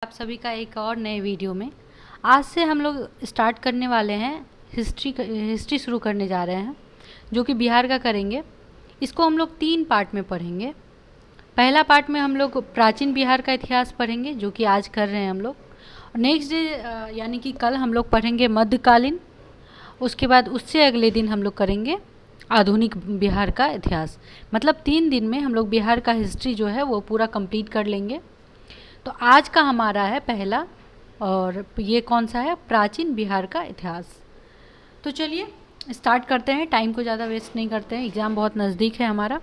आप सभी का एक और नए वीडियो में। आज से हम लोग स्टार्ट करने वाले हैं हिस्ट्री शुरू करने जा रहे हैं, जो कि बिहार का करेंगे। इसको हम लोग 3 पार्ट में पढ़ेंगे। पहला पार्ट में हम लोग प्राचीन बिहार का इतिहास पढ़ेंगे, जो कि आज कर रहे हैं हम लोग। और नेक्स्ट डे यानी कि कल हम लोग पढ़ेंगे मध्यकालीन। उसके बाद उससे अगले दिन हम लोग करेंगे आधुनिक बिहार का इतिहास। मतलब 3 दिन में हम लोग बिहार का हिस्ट्री जो है वो पूरा कंप्लीट कर लेंगे। तो आज का हमारा है पहला, और ये कौन सा है? प्राचीन बिहार का इतिहास। तो चलिए स्टार्ट करते हैं, टाइम को ज़्यादा वेस्ट नहीं करते हैं, एग्ज़ाम बहुत नज़दीक है हमारा।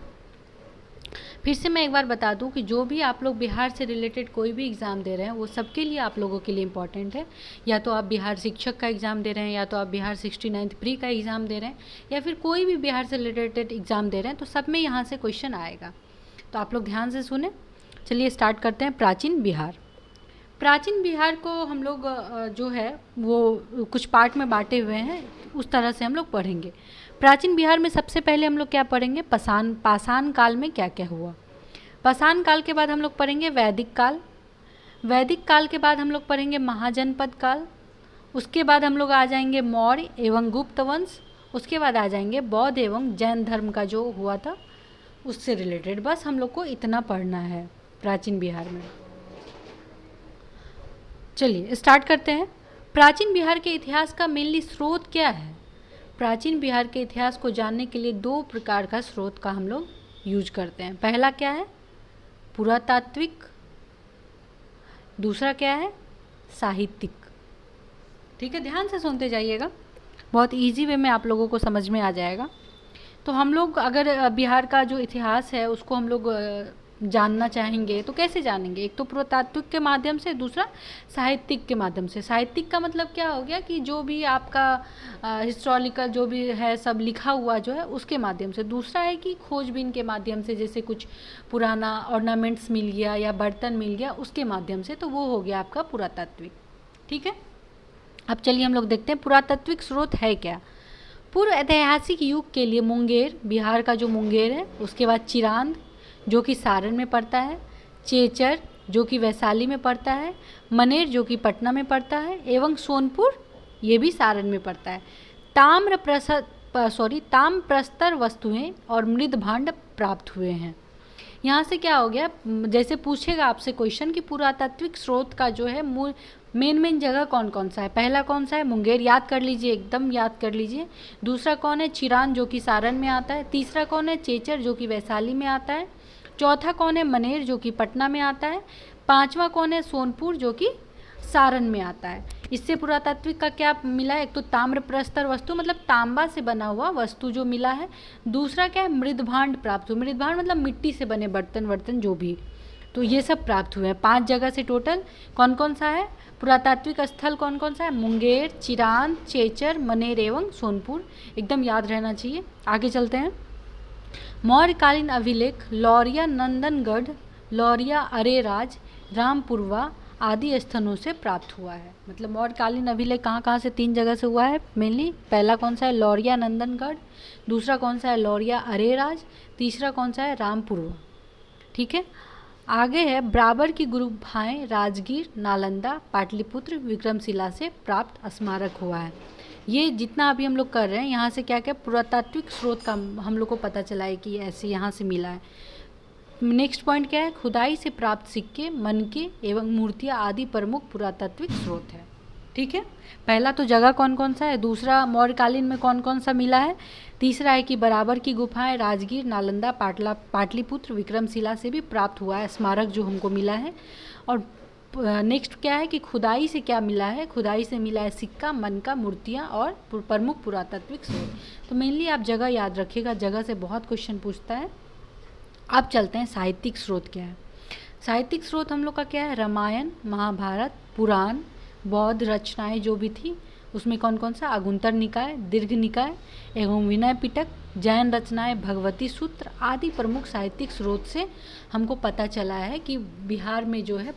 फिर से मैं एक बार बता दूं कि जो भी आप लोग बिहार से रिलेटेड कोई भी एग्ज़ाम दे रहे हैं वो सबके लिए आप लोगों के लिए इम्पॉर्टेंट है। या तो आप बिहार शिक्षक का एग्ज़ाम दे रहे हैं, या तो आप बिहार 69th प्री का एग्ज़ाम दे रहे हैं, या फिर कोई भी बिहार से रिलेटेड एग्ज़ाम दे रहे हैं, तो सब में यहाँ से क्वेश्चन आएगा। तो आप लोग ध्यान से सुने। चलिए स्टार्ट करते हैं। प्राचीन बिहार। प्राचीन बिहार को हम लोग जो है वो कुछ पार्ट में बांटे हुए हैं, उस तरह से हम लोग पढ़ेंगे। प्राचीन बिहार में सबसे पहले हम लोग क्या पढ़ेंगे? पाषाण काल में क्या क्या हुआ। पाषाण काल के बाद हम लोग पढ़ेंगे वैदिक काल। वैदिक काल के बाद हम लोग पढ़ेंगे महाजनपद काल। उसके बाद हम लोग आ जाएंगे मौर्य एवं गुप्त वंश। उसके बाद आ जाएंगे बौद्ध एवं जैन धर्म का जो हुआ था उससे रिलेटेड। बस हम लोग को इतना पढ़ना है प्राचीन बिहार में। चलिए स्टार्ट करते हैं। प्राचीन बिहार के इतिहास का मेनली स्रोत क्या है? प्राचीन बिहार के इतिहास को जानने के लिए 2 प्रकार का स्रोत का हम लोग यूज करते हैं। पहला क्या है? पुरातात्विक। दूसरा क्या है? साहित्यिक। ठीक है, ध्यान से सुनते जाइएगा, बहुत इजी वे में आप लोगों को समझ में आ जाएगा। तो हम लोग अगर बिहार का जो इतिहास है उसको हम लोग जानना चाहेंगे तो कैसे जानेंगे? एक तो पुरातात्विक के माध्यम से, दूसरा साहित्यिक के माध्यम से। साहित्यिक का मतलब क्या हो गया कि जो भी आपका हिस्टोरिकल जो भी है सब लिखा हुआ जो है उसके माध्यम से। दूसरा है कि खोजबीन के माध्यम से, जैसे कुछ पुराना ऑर्नामेंट्स मिल गया या बर्तन मिल गया उसके माध्यम से, तो वो हो गया आपका पुरातात्विक। ठीक है, अब चलिए हम लोग देखते हैं पुरातात्विक स्रोत है क्या। पूर्व ऐतिहासिक युग के लिए मुंगेर, बिहार का जो मुंगेर है, उसके बाद चिरांद जो कि सारण में पड़ता है, चेचर जो कि वैशाली में पड़ता है, मनेर जो कि पटना में पड़ता है, एवं सोनपुर ये भी सारण में पड़ता है। ताम्रप्रस्तर वस्तुएं और मृद भांड प्राप्त हुए हैं। यहाँ से क्या हो गया, जैसे पूछेगा आपसे क्वेश्चन कि पुरातात्विक स्रोत का जो है मेन जगह कौन कौन सा है। पहला कौन सा है? मुंगेर, याद कर लीजिए, एकदम याद कर लीजिए। दूसरा कौन है? चिरान जो कि सारण में आता है। तीसरा कौन है? चेचर जो कि वैशाली में आता है। चौथा कौन है? मनेर जो कि पटना में आता है। पांचवा कौन है? सोनपुर जो कि सारण में आता है। इससे पुरातात्विक का क्या मिला है? एक तो ताम्रप्रस्तर वस्तु मतलब तांबा से बना हुआ वस्तु जो मिला है। दूसरा क्या है? मृदभांड प्राप्त हुआ। मृदभांड मतलब मिट्टी से बने बर्तन जो भी, तो ये सब प्राप्त हुए हैं 5 जगह से। टोटल कौन कौन सा है पुरातात्विक स्थल? कौन कौन सा है? मुंगेर, चिरांद, चेचर, मनेर एवं सोनपुर। एकदम याद रहना चाहिए। आगे चलते हैं। मौर्यकालीन अभिलेख लौरिया नंदनगढ़, लौरिया अरेराज, रामपुरवा आदि स्थानों से प्राप्त हुआ है। मतलब मौर्यकालीन अभिलेख कहाँ कहाँ से? 3 जगह से हुआ है मेनली। पहला कौन सा है? लौरिया नंदनगढ़। दूसरा कौन सा है? लौरिया अरेराज। तीसरा कौन सा है? रामपुरवा। ठीक है, आगे है बराबर की गुफाएं राजगीर, नालंदा, पाटलिपुत्र, विक्रमशिला से प्राप्त स्मारक हुआ है। ये जितना अभी हम लोग कर रहे हैं यहाँ से क्या क्या पुरातात्विक स्रोत का हम लोग को पता चला है कि ऐसे यहाँ से मिला है। नेक्स्ट पॉइंट क्या है? खुदाई से प्राप्त सिक्के, मनके एवं मूर्तियाँ आदि प्रमुख पुरातात्विक स्रोत है। ठीक है, पहला तो जगह कौन कौन सा है। दूसरा मौर्यकालीन में कौन कौन सा मिला है। तीसरा है कि बराबर की गुफाएं राजगीर, नालंदा, पाटलिपुत्र, विक्रमशिला से भी प्राप्त हुआ है स्मारक जो हमको मिला है। और नेक्स्ट क्या है कि खुदाई से क्या मिला है? खुदाई से मिला है सिक्का, मनका, मूर्तियाँ और प्रमुख पुरातात्विक स्रोत। तो मेनली आप जगह याद रखिएगा, जगह से बहुत क्वेश्चन पूछता है। अब चलते हैं साहित्यिक स्रोत क्या है। साहित्यिक स्रोत हम लोग का क्या है? रामायण, महाभारत, पुराण, बौद्ध रचनाएं जो भी थी उसमें कौन कौन सा? अगुंतर निकाय, दीर्घ निकाय एवं विनय पिटक, जैन रचनाएं, भगवती सूत्र आदि प्रमुख साहित्यिक स्रोत से हमको पता चला है कि बिहार में जो है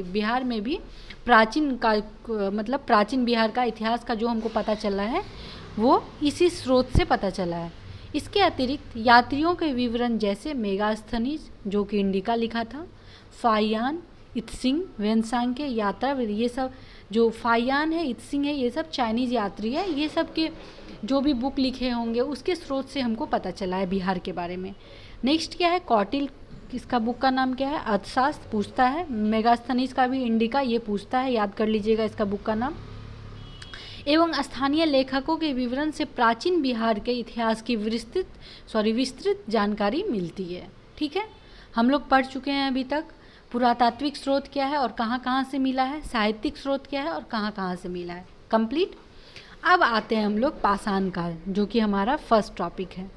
बिहार में भी प्राचीन का मतलब प्राचीन बिहार का इतिहास का जो हमको पता चला है वो इसी स्रोत से पता चला है। इसके अतिरिक्त यात्रियों के विवरण जैसे मेगास्थनीज जो कि इंडिका लिखा था, फाहियान, इत्सिंग, वेनसांग यात्रा, ये सब जो फायान है, इत्सिंग है, ये सब चाइनीज़ यात्री है। ये सब के जो भी बुक लिखे होंगे उसके स्रोत से हमको पता चला है बिहार के बारे में। नेक्स्ट क्या है, कौटिल, इसका बुक का नाम क्या है, अर्थशास्त्र पूछता है। मेगास्थनीज का भी इंडिका, ये पूछता है, याद कर लीजिएगा इसका बुक का नाम। एवं स्थानीय लेखकों के विवरण से प्राचीन बिहार के इतिहास की विस्तृत जानकारी मिलती है। ठीक है, हम लोग पढ़ चुके हैं अभी तक पुरातात्विक स्रोत क्या है और कहाँ कहाँ से मिला है, साहित्यिक स्रोत क्या है और कहाँ कहाँ से मिला है, कंप्लीट। अब आते हैं हम लोग पाषाण काल, जो कि हमारा फर्स्ट टॉपिक है।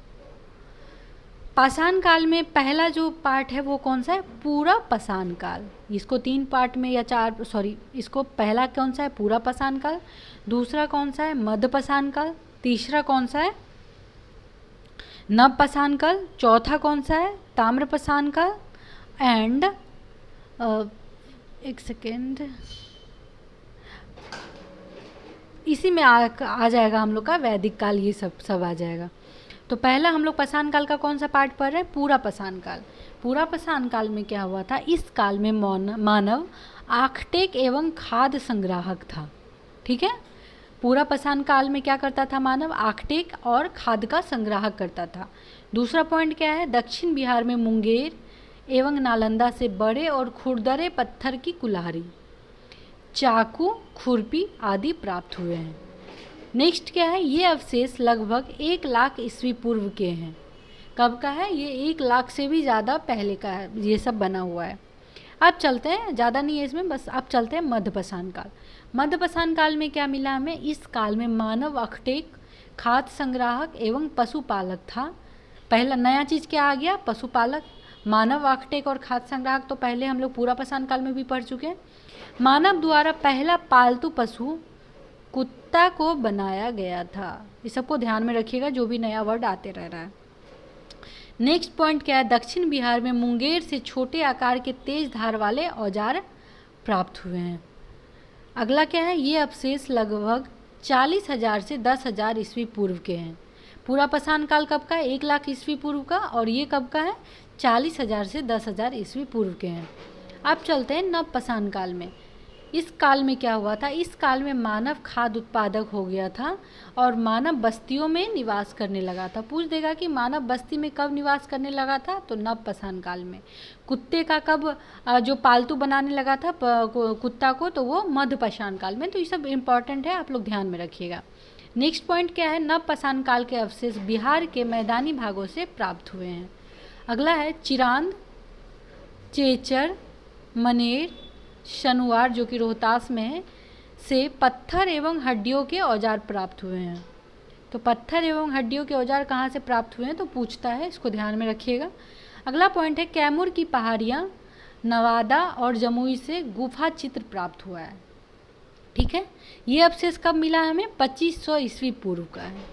पाषाण काल में पहला जो पार्ट है वो कौन सा है, पूरा पाषाण काल। इसको 3 पार्ट में या 4, इसको पहला कौन सा है, पूरा पाषाण काल। दूसरा कौन सा है, मध्य पाषाण काल। तीसरा कौन सा है, नव पाषाण काल। चौथा कौन सा है, ताम्र पाषाण काल। एंड एक सेकेंड, इसी में आ जाएगा हम लोग का वैदिक काल, ये सब आ जाएगा। तो पहला हम लोग पाषाण काल का कौन सा पार्ट पढ़ रहे हैं, पूरा पाषाण काल। पूरा पाषाण काल में क्या हुआ था, इस काल में मानव आखटेक एवं खाद्य संग्राहक था। ठीक है, पूरा पाषाण काल में क्या करता था, मानव आखटेक और खाद्य का संग्राहक करता था। दूसरा पॉइंट क्या है, दक्षिण बिहार में मुंगेर एवं नालंदा से बड़े और खुरदरे पत्थर की कुल्हाड़ी, चाकू, खुरपी आदि प्राप्त हुए हैं। नेक्स्ट क्या है, ये अवशेष लगभग 1 लाख ईस्वी पूर्व के हैं। कब का है ये, 1 लाख से भी ज़्यादा पहले का है ये सब बना हुआ है। अब चलते हैं, ज़्यादा नहीं है इसमें, बस अब चलते हैं मध्य पाषाण काल। मध्य पाषाण काल में क्या मिला हमें, इस काल में मानव अखटेक, खाद्य संग्राहक एवं पशुपालक था। पहला नया चीज़ क्या आ गया, पशुपालक। मानव अखटेक और खाद्य संग्राहक तो पहले हम लोग पूरा पाषाण काल में भी पढ़ चुके हैं। मानव द्वारा पहला पालतू पशु कुत्ता को बनाया गया था। इस सबको ध्यान में रखिएगा, जो भी नया वर्ड आते रह रहा है। नेक्स्ट पॉइंट क्या है, दक्षिण बिहार में मुंगेर से छोटे आकार के तेज धार वाले औजार प्राप्त हुए हैं। अगला क्या है, ये अवशेष लगभग 40,000 से 10,000 ईस्वी पूर्व के हैं। पूरा पाषाण काल कब का है, 1 लाख ईस्वी पूर्व का, और ये कब का है, 40,000 से 10,000 ईस्वी पूर्व के हैं। अब चलते हैं नव पाषाण काल में। इस काल में क्या हुआ था, इस काल में मानव खाद्य उत्पादक हो गया था और मानव बस्तियों में निवास करने लगा था। पूछ देगा कि मानव बस्ती में कब निवास करने लगा था, तो नव पाषाण काल में। कुत्ते का कब जो पालतू बनाने लगा था कुत्ता को, तो वो मध्य पाषाण काल में। तो ये सब इम्पॉर्टेंट है, आप लोग ध्यान में रखिएगा। नेक्स्ट पॉइंट क्या है, नव पाषाण काल के अवशेष बिहार के मैदानी भागों से प्राप्त हुए हैं। अगला है चिरांद, चेचर, मनेर, शनुआर जो कि रोहतास में है, से पत्थर एवं हड्डियों के औजार प्राप्त हुए हैं। तो पत्थर एवं हड्डियों के औजार कहाँ से प्राप्त हुए हैं, तो पूछता है, इसको ध्यान में रखिएगा। अगला पॉइंट है, कैमूर की पहाड़ियाँ, नवादा और जमुई से गुफा चित्र प्राप्त हुआ है। ठीक है, ये अवशेष कब मिला है हमें, 2500 ईस्वी पूर्व का है।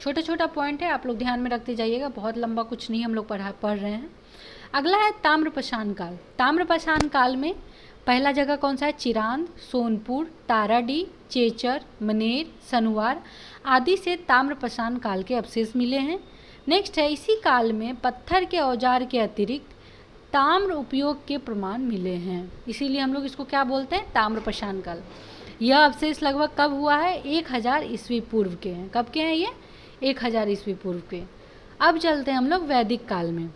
छोटा छोटा पॉइंट है, आप लोग ध्यान में रखते जाइएगा, बहुत लंबा कुछ नहीं हम लोग पढ़ रहे हैं। अगला है ताम्र पाषाण काल। ताम्र पाषाण काल में पहला जगह कौन सा है, चिरांद, सोनपुर, ताराडीह, चेचर, मनेर, सनुवार आदि से ताम्र पाषाण काल के अवशेष मिले हैं। नेक्स्ट है, इसी काल में पत्थर के औजार के अतिरिक्त ताम्र उपयोग के प्रमाण मिले हैं, इसीलिए हम लोग इसको क्या बोलते हैं, ताम्र पाषाण काल। यह अवशेष लगभग कब हुआ है, 1000 ईस्वी पूर्व के हैं। कब के हैं ये, 1000 ईस्वी पूर्व के। अब चलते हैं हम लोग वैदिक काल में।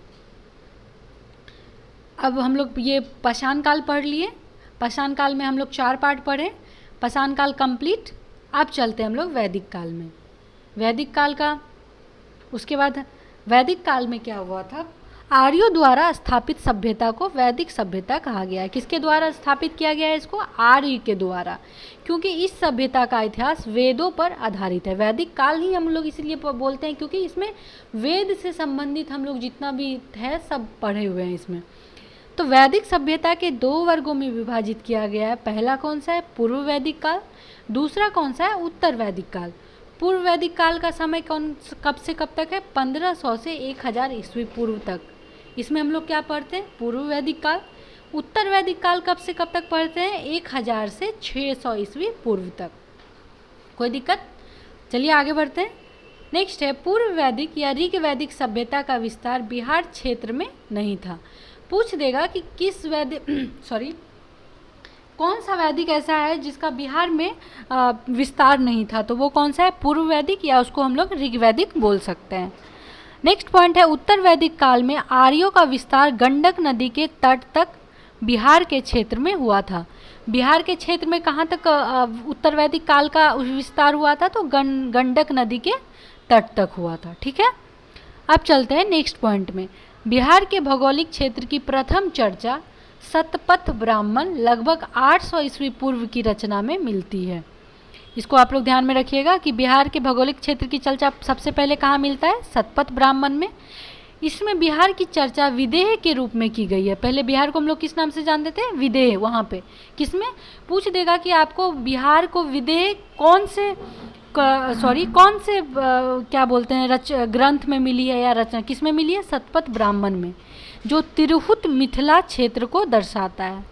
अब हम लोग ये पाषाण काल पढ़ लिए, पाषाण काल में हम लोग 4 पार्ट पढ़े, पाषाण काल कंप्लीट। अब चलते हैं हम लोग वैदिक काल में। वैदिक काल का उसके बाद वैदिक काल में क्या हुआ था, आर्यों द्वारा स्थापित सभ्यता को वैदिक सभ्यता कहा गया है। किसके द्वारा स्थापित किया गया है इसको, आर्य के द्वारा, क्योंकि इस सभ्यता का इतिहास वेदों पर आधारित है। वैदिक काल ही हम लोग इसलिए बोलते हैं क्योंकि इसमें वेद से संबंधित हम लोग जितना भी है सब पढ़े हुए हैं इसमें। तो वैदिक सभ्यता के 2 वर्गों में विभाजित किया गया है। पहला कौन सा है, पूर्व वैदिक काल। दूसरा कौन सा है, उत्तर वैदिक काल। पूर्व वैदिक काल का समय कब से कब तक है, 1500 से 1000 ईस्वी पूर्व तक। इसमें हम लोग क्या पढ़ते हैं, पूर्व वैदिक काल। उत्तर वैदिक काल कब से कब तक पढ़ते हैं, 1000 से 600 ईस्वी पूर्व तक। कोई दिक्कत, चलिए आगे बढ़ते हैं। नेक्स्ट है, पूर्व वैदिक या ऋग वैदिक सभ्यता का विस्तार बिहार क्षेत्र में नहीं था। पूछ देगा कि किस वैदिक सॉरी कौन सा वैदिक ऐसा है जिसका बिहार में विस्तार नहीं था, तो वो कौन सा है, पूर्व वैदिक, या उसको हम लोग ऋग्वैदिक बोल सकते हैं। नेक्स्ट पॉइंट है उत्तर वैदिक काल में आर्यों का विस्तार गंडक नदी के तट तक बिहार के क्षेत्र में हुआ था। बिहार के क्षेत्र में कहाँ तक उत्तर वैदिक काल का विस्तार हुआ था, तो गंडक नदी के तट तक हुआ था। ठीक है, अब चलते हैं नेक्स्ट पॉइंट में। बिहार के भौगोलिक क्षेत्र की प्रथम चर्चा सतपथ ब्राह्मण लगभग 800 ईस्वी पूर्व की रचना में मिलती है। इसको आप लोग ध्यान में रखिएगा कि बिहार के भौगोलिक क्षेत्र की चर्चा सबसे पहले कहाँ मिलता है, सतपथ ब्राह्मण में। इसमें बिहार की चर्चा विदेह के रूप में की गई है। पहले बिहार को हम लोग किस नाम से जानते थे, विदेह। वहाँ पे किसमें पूछ देगा कि आपको बिहार को विदेह कौन से क्या बोलते हैं ग्रंथ में मिली है या रचना किस में मिली है, सतपथ ब्राह्मण में, जो तिरहुत मिथिला क्षेत्र को दर्शाता है।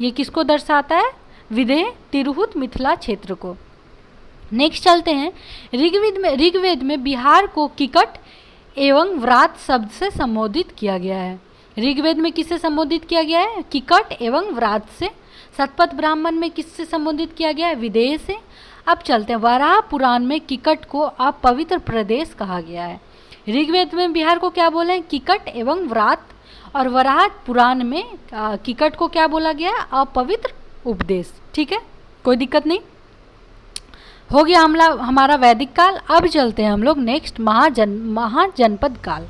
ये किसको दर्शाता है, विदेह तिरहुत मिथिला क्षेत्र को। नेक्स्ट चलते हैं, ऋग्वेद में बिहार को किकट एवं व्रात शब्द से संबोधित किया गया है। ऋग्वेद में किससे संबोधित किया गया है, किकट एवं व्रात से। सतपथ ब्राह्मण में किससे संबोधित किया गया है, विदेह से। अब चलते हैं, वराह पुराण में किकट को अपवित्र प्रदेश कहा गया है। ऋग्वेद में बिहार को क्या बोले हैं, किकट एवं व्रात, और वराह पुराण में किकट को क्या बोला गया है, अपवित्र उपदेश। ठीक है, कोई दिक्कत नहीं, हो गया हमारा वैदिक काल। अब चलते हैं हम लोग नेक्स्ट महाजनपद काल।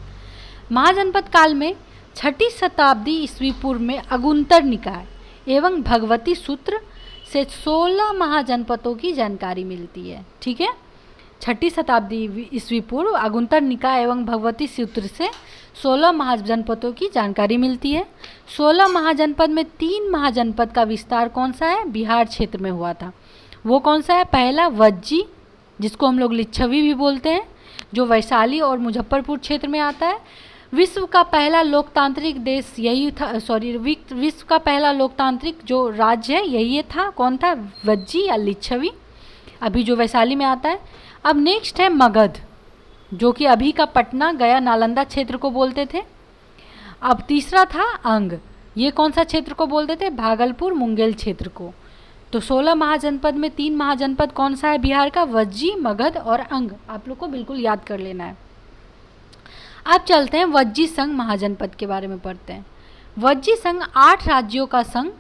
महाजनपद काल में 6ठी शताब्दी ईस्वी पूर्व में अगुंतर निकाय एवं भगवती सूत्र से 16 महाजनपदों की जानकारी मिलती है। ठीक है, 6ठी शताब्दी ईस्वी पूर्व अगुंतर निकाय एवं भगवती सूत्र से 16 महाजनपदों की जानकारी मिलती है। 16 महाजनपद में 3 महाजनपद का विस्तार कौन सा है, बिहार क्षेत्र में हुआ था। वो कौन सा है, पहला वज्जी, जिसको हम लोग लिच्छवी भी बोलते हैं, जो वैशाली और मुजफ्फरपुर क्षेत्र में आता है। विश्व का पहला लोकतांत्रिक देश यही था, विश्व का पहला लोकतांत्रिक जो राज्य है यही था, कौन था, वज्जी या लिच्छवी, अभी जो वैशाली में आता है। अब नेक्स्ट है मगध, जो कि अभी का पटना, गया, नालंदा क्षेत्र को बोलते थे। अब तीसरा था अंग, ये कौन सा क्षेत्र को बोलते थे, भागलपुर मुंगेर क्षेत्र को। तो 16 महाजनपद में 3 महाजनपद कौन सा है बिहार का, वज्जी, मगध और अंग। आप लोग को बिल्कुल याद कर लेना है। अब चलते हैं वज्जी संघ महाजनपद के बारे में पढ़ते हैं। वज्जी संघ 8 राज्यों का संघ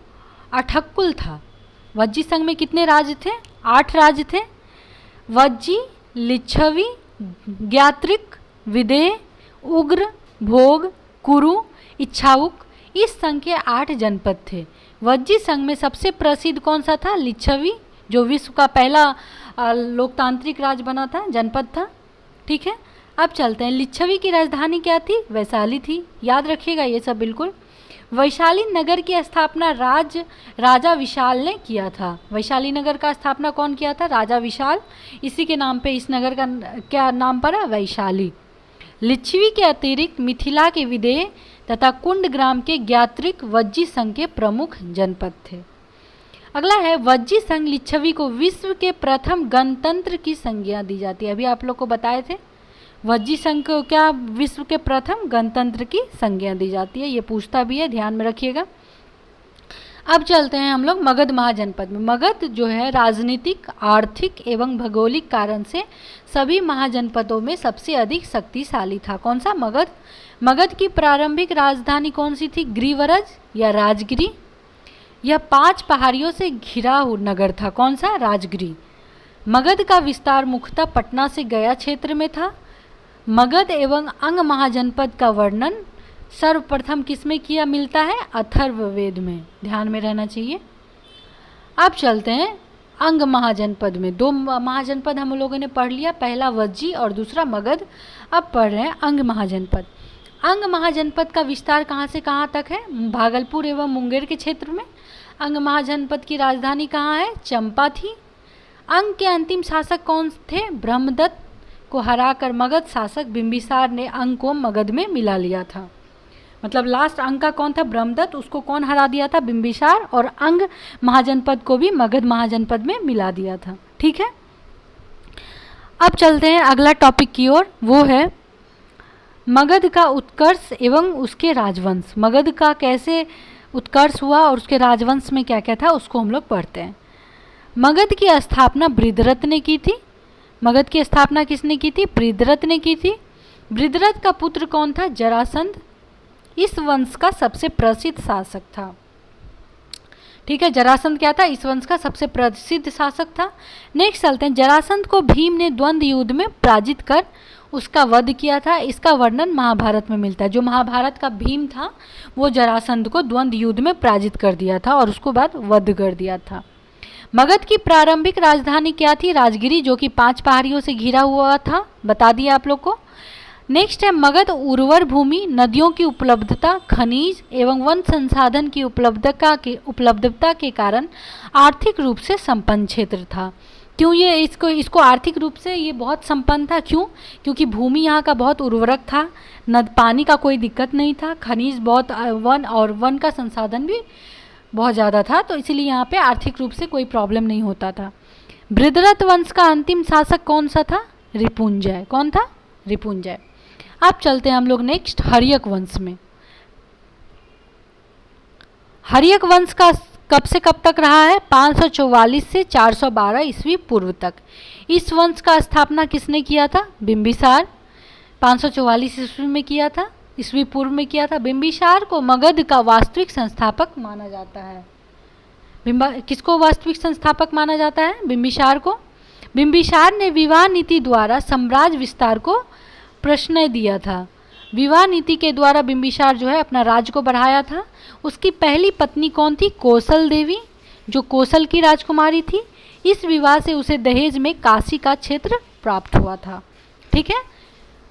अठक्कुल था। वज्जी संघ में कितने राज्य थे, 8 राज्य थे। वज्जी, लिच्छवी, ज्ञात्रिक, विदेह, उग्र, भोग, कुरु, इच्छाउक, इस संघ के 8 जनपद थे। वज्जी संघ में सबसे प्रसिद्ध कौन सा था, लिच्छवी, जो विश्व का पहला लोकतांत्रिक राज्य बना था, जनपद था। ठीक है, अब चलते हैं, लिच्छवी की राजधानी क्या थी, वैशाली थी। याद रखिएगा ये सब बिल्कुल। वैशाली नगर की स्थापना राजा विशाल ने किया था। वैशाली नगर का स्थापना कौन किया था, राजा विशाल। इसी के नाम पे इस नगर का क्या नाम पड़ा, वैशाली। लिच्छवी के अतिरिक्त मिथिला के विदेह तथा कुंड ग्राम के ज्ञात्रिक वज्जी संघ के प्रमुख जनपद थे। अगला है, वज्जी संघ लिच्छवी को विश्व के प्रथम गणतंत्र की संज्ञा दी जाती है। अभी आप लोग को बताए थे, वज्जी संघ को क्या विश्व के प्रथम गणतंत्र की संज्ञा दी जाती है, ये पूछता भी है, ध्यान में रखिएगा। अब चलते हैं हम लोग मगध महाजनपद में। मगध जो है राजनीतिक, आर्थिक एवं भौगोलिक कारण से सभी महाजनपदों में सबसे अधिक शक्तिशाली था। कौन सा, मगध। मगध की प्रारंभिक राजधानी कौन सी थी, गिरिवरज या राजगिरी। यह 5 पहाड़ियों से घिरा नगर था। कौन सा, राजगिरी। मगध का विस्तार मुख्यतः पटना से गया क्षेत्र में था। मगध एवं अंग महाजनपद का वर्णन सर्वप्रथम किसमें किया मिलता है, अथर्ववेद में, ध्यान में रहना चाहिए। अब चलते हैं अंग महाजनपद में। 2 महाजनपद हम लोगों ने पढ़ लिया, पहला वज्जी और दूसरा मगध। अब पढ़ रहे हैं अंग महाजनपद। अंग महाजनपद का विस्तार कहाँ से कहाँ तक है, भागलपुर एवं मुंगेर के क्षेत्र में। अंग महाजनपद की राजधानी कहाँ है, चंपा थी। अंग के अंतिम शासक कौन थे, ब्रह्मदत्त को हराकर मगध शासक बिंबिसार ने अंग को मगध में मिला लिया था। मतलब लास्ट अंग का कौन था, ब्रह्मदत्त, उसको कौन हरा दिया था, बिंबिसार, और अंग महाजनपद को भी मगध महाजनपद में मिला दिया था। ठीक है, अब चलते हैं अगला टॉपिक की ओर, वो है मगध का उत्कर्ष एवं उसके राजवंश, मगध का कैसे उत्कर्ष हुआ और उसके राजवंश में क्या क्या था उसको हम लोग पढ़ते हैं। मगध की स्थापना बृहद्रथ ने की थी। मगध की स्थापना किसने की थी? बृहद्रथ ने की थी। बृहद्रथ का पुत्र कौन था? जरासंध। इस वंश का सबसे प्रसिद्ध शासक था। ठीक है, जरासंध क्या था? इस वंश का सबसे प्रसिद्ध शासक था। नेक्स्ट चलते हैं, जरासंध को भीम ने द्वंद्व युद्ध में पराजित कर उसका वध किया था। इसका वर्णन महाभारत में मिलता है। जो महाभारत का भीम था वो जरासंध को द्वंद्व युद्ध में पराजित कर दिया था और उसको बाद वध कर दिया था। मगध की प्रारंभिक राजधानी क्या थी? राजगिरी, जो कि 5 पहाड़ियों से घिरा हुआ था, बता दिया आप लोग को। नेक्स्ट है, मगध उर्वर भूमि, नदियों की उपलब्धता, खनिज एवं वन संसाधन की उपलब्धता के कारण आर्थिक रूप से संपन्न क्षेत्र था। क्यों ये इसको आर्थिक रूप से ये बहुत संपन्न था? क्यों? क्योंकि भूमि यहाँ का बहुत उर्वरक था, पानी का कोई दिक्कत नहीं था, खनिज बहुत, वन का संसाधन भी बहुत ज़्यादा था, तो इसीलिए यहाँ पे आर्थिक रूप से कोई प्रॉब्लम नहीं होता था। बृहद्रथ वंश का अंतिम शासक कौन सा था? रिपुंजय। कौन था? रिपुंजय। अब चलते हैं हम लोग नेक्स्ट हर्यक वंश में। हर्यक वंश का कब से कब तक रहा है? 544 से 412 ईस्वी पूर्व तक। इस वंश का स्थापना किसने किया था? बिंबिसार। 544 ईस्वी में किया था, ईस्वी पूर्व में किया था। बिंबिसार को मगध का वास्तविक संस्थापक माना जाता है। किसको वास्तविक संस्थापक माना जाता है? बिंबिसार को। बिंबिसार ने विवाह नीति द्वारा साम्राज्य विस्तार को प्रश्रय दिया था। विवाह नीति के द्वारा बिंबिसार जो है अपना राज्य को बढ़ाया था। उसकी पहली पत्नी कौन थी? कौशल देवी, जो कौशल की राजकुमारी थी। इस विवाह से उसे दहेज में काशी का क्षेत्र प्राप्त हुआ था। ठीक है।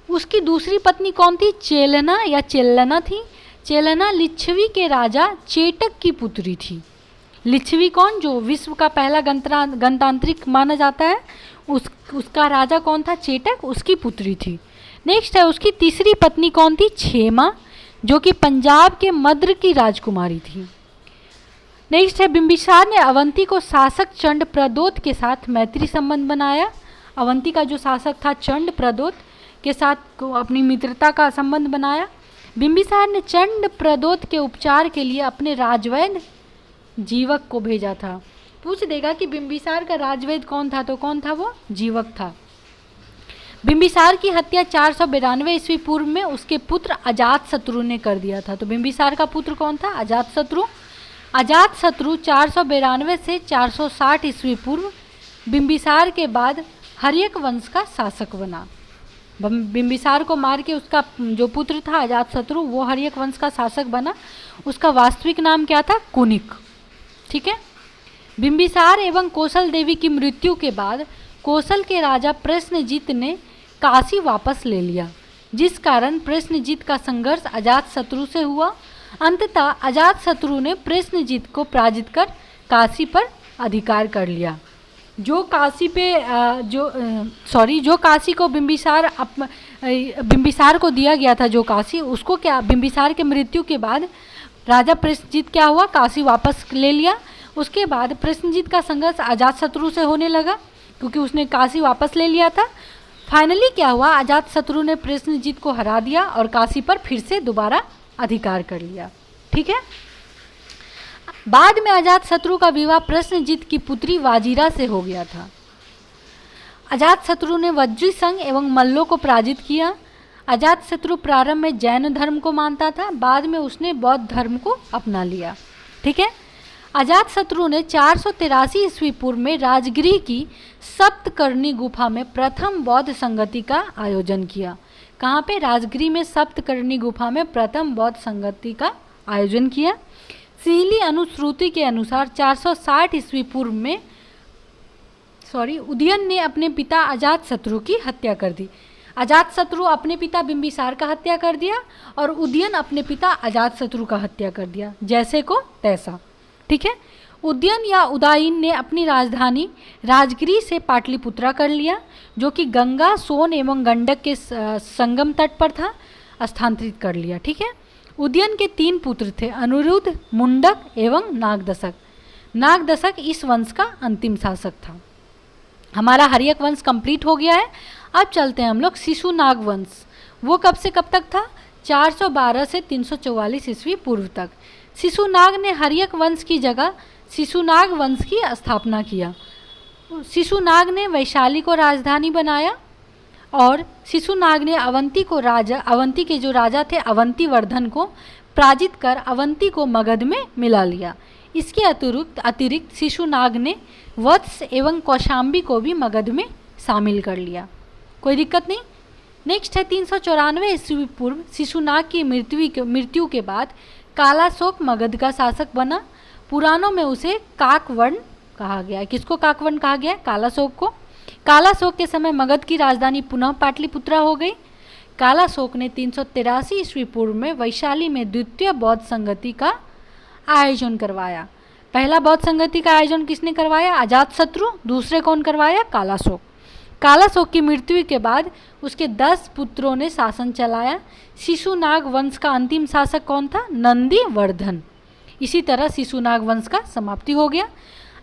उसकी दूसरी पत्नी कौन थी? चेलना या चेल्लना थी। चेलना लिच्छवी के राजा चेटक की पुत्री थी। लिच्छवी कौन? जो विश्व का पहला गणतांत्रिक माना जाता है, उसका राजा कौन था? चेटक, उसकी पुत्री थी। नेक्स्ट है, उसकी तीसरी पत्नी कौन थी? क्षेमा, जो कि पंजाब के मद्र की राजकुमारी थी। नेक्स्ट है, बिंबिसार ने अवंती को शासक चंड प्रदोत के साथ मैत्री संबंध बनाया। अवंती का जो शासक था चंड प्रदोत के साथ अपनी मित्रता का संबंध बनाया। बिंबिसार ने चंड प्रदोत के उपचार के लिए अपने राजवैद्य जीवक को भेजा था। पूछ देगा कि बिंबिसार का राजवैद्य कौन था, तो कौन था वो? जीवक था। बिंबिसार की हत्या 492 ईस्वी पूर्व में उसके पुत्र अजातशत्रु ने कर दिया था। तो बिंबिसार का पुत्र कौन था? अजातशत्रु। अजातशत्रु 492 से 460 ईस्वी पूर्व बिंबिसार के बाद हर्यक वंश का शासक बना। बिंबिसार को मार के उसका जो पुत्र था अजातशत्रु, वो हर्यक वंश का शासक बना। उसका वास्तविक नाम क्या था? कुनिक। ठीक है। बिंबिसार एवं कौशल देवी की मृत्यु के बाद कौशल के राजा प्रश्नजीत ने काशी वापस ले लिया, जिस कारण प्रश्नजीत का संघर्ष अजातशत्रु से हुआ। अंततः अजातशत्रु ने प्रश्नजीत को पराजित कर काशी पर अधिकार कर लिया। जो काशी को बिंबिसार को दिया गया था, जो काशी, उसको क्या बिंबिसार के मृत्यु के बाद राजा प्रश्नजीत क्या हुआ? काशी वापस ले लिया। उसके बाद प्रश्नजीत का संघर्ष अजातशत्रु से होने लगा क्योंकि उसने काशी वापस ले लिया था। फाइनली क्या हुआ? अजातशत्रु ने प्रश्नजीत को हरा दिया और काशी पर फिर से दोबारा अधिकार कर लिया। ठीक है। बाद में अजातशत्रु का विवाह प्रश्नजीत की पुत्री वाजिरा से हो गया था। अजातशत्रु ने वज्री संघ एवं मल्लों को पराजित किया। अजातशत्रु प्रारंभ में जैन धर्म को मानता था, बाद में उसने बौद्ध धर्म को अपना लिया। ठीक है। अजातशत्रु ने 483 ईस्वी पूर्व में राजगिरी की सप्तकर्णी गुफा में प्रथम बौद्ध संगति का आयोजन किया। कहाँ पे? राजगिरी में सप्तकर्णी गुफा में प्रथम बौद्ध संगति का आयोजन किया। सीली अनुश्रुति के अनुसार 460 ईस्वी पूर्व में उदयन ने अपने पिता अजातशत्रु की हत्या कर दी। अजातशत्रु अपने पिता बिंबिसार का हत्या कर दिया और उदयन अपने पिता अजातशत्रु का हत्या कर दिया, जैसे को तैसा। ठीक है। उदयन या उदायन ने अपनी राजधानी राजगिरी से पाटलिपुत्रा कर लिया, जो कि गंगा, सोन एवं गंडक के संगम तट पर था, स्थानांतरित कर लिया। ठीक है। उदयन के 3 पुत्र थे, अनिरुद्ध, मुंडक एवं नागदशक। नागदशक इस वंश का अंतिम शासक था। हमारा हर्यक वंश कंप्लीट हो गया है। अब चलते हैं हम लोग शिशुनाग वंश। वो कब से कब तक था? 412 से 344 ईस्वी पूर्व तक। शिशुनाग ने हर्यक वंश की जगह शिशुनाग वंश की स्थापना किया। शिशुनाग ने वैशाली को राजधानी बनाया और शिशुनाग ने अवंती के जो राजा थे अवंतीवर्धन को पराजित कर अवंती को मगध में मिला लिया। इसके अतिरिक्त शिशुनाग ने वत्स एवं कौशाम्बी को भी मगध में शामिल कर लिया। कोई दिक्कत नहीं। नेक्स्ट है 394 ईस्वी पूर्व शिशुनाग की मृत्यु के बाद कालाशोक मगध का शासक बना। पुराणों में उसे काकवर्ण कहा गया। किसको काकवर्ण कहा गया? कालाशोक को। कालाशोक के समय मगध की राजधानी पुनः पाटलिपुत्रा हो गई। कालाशोक ने 383 ईस्वी पूर्व में वैशाली में द्वितीय बौद्ध संगति का आयोजन करवाया। पहला बौद्ध संगति का आयोजन किसने करवाया? अजातशत्रु। दूसरे कौन करवाया? कालाशोक। कालाशोक की मृत्यु के बाद उसके 10 पुत्रों ने शासन चलाया। शिशुनाग वंश का अंतिम शासक कौन था? नंदीवर्धन। इसी तरह शिशुनाग वंश का समाप्ति हो गया।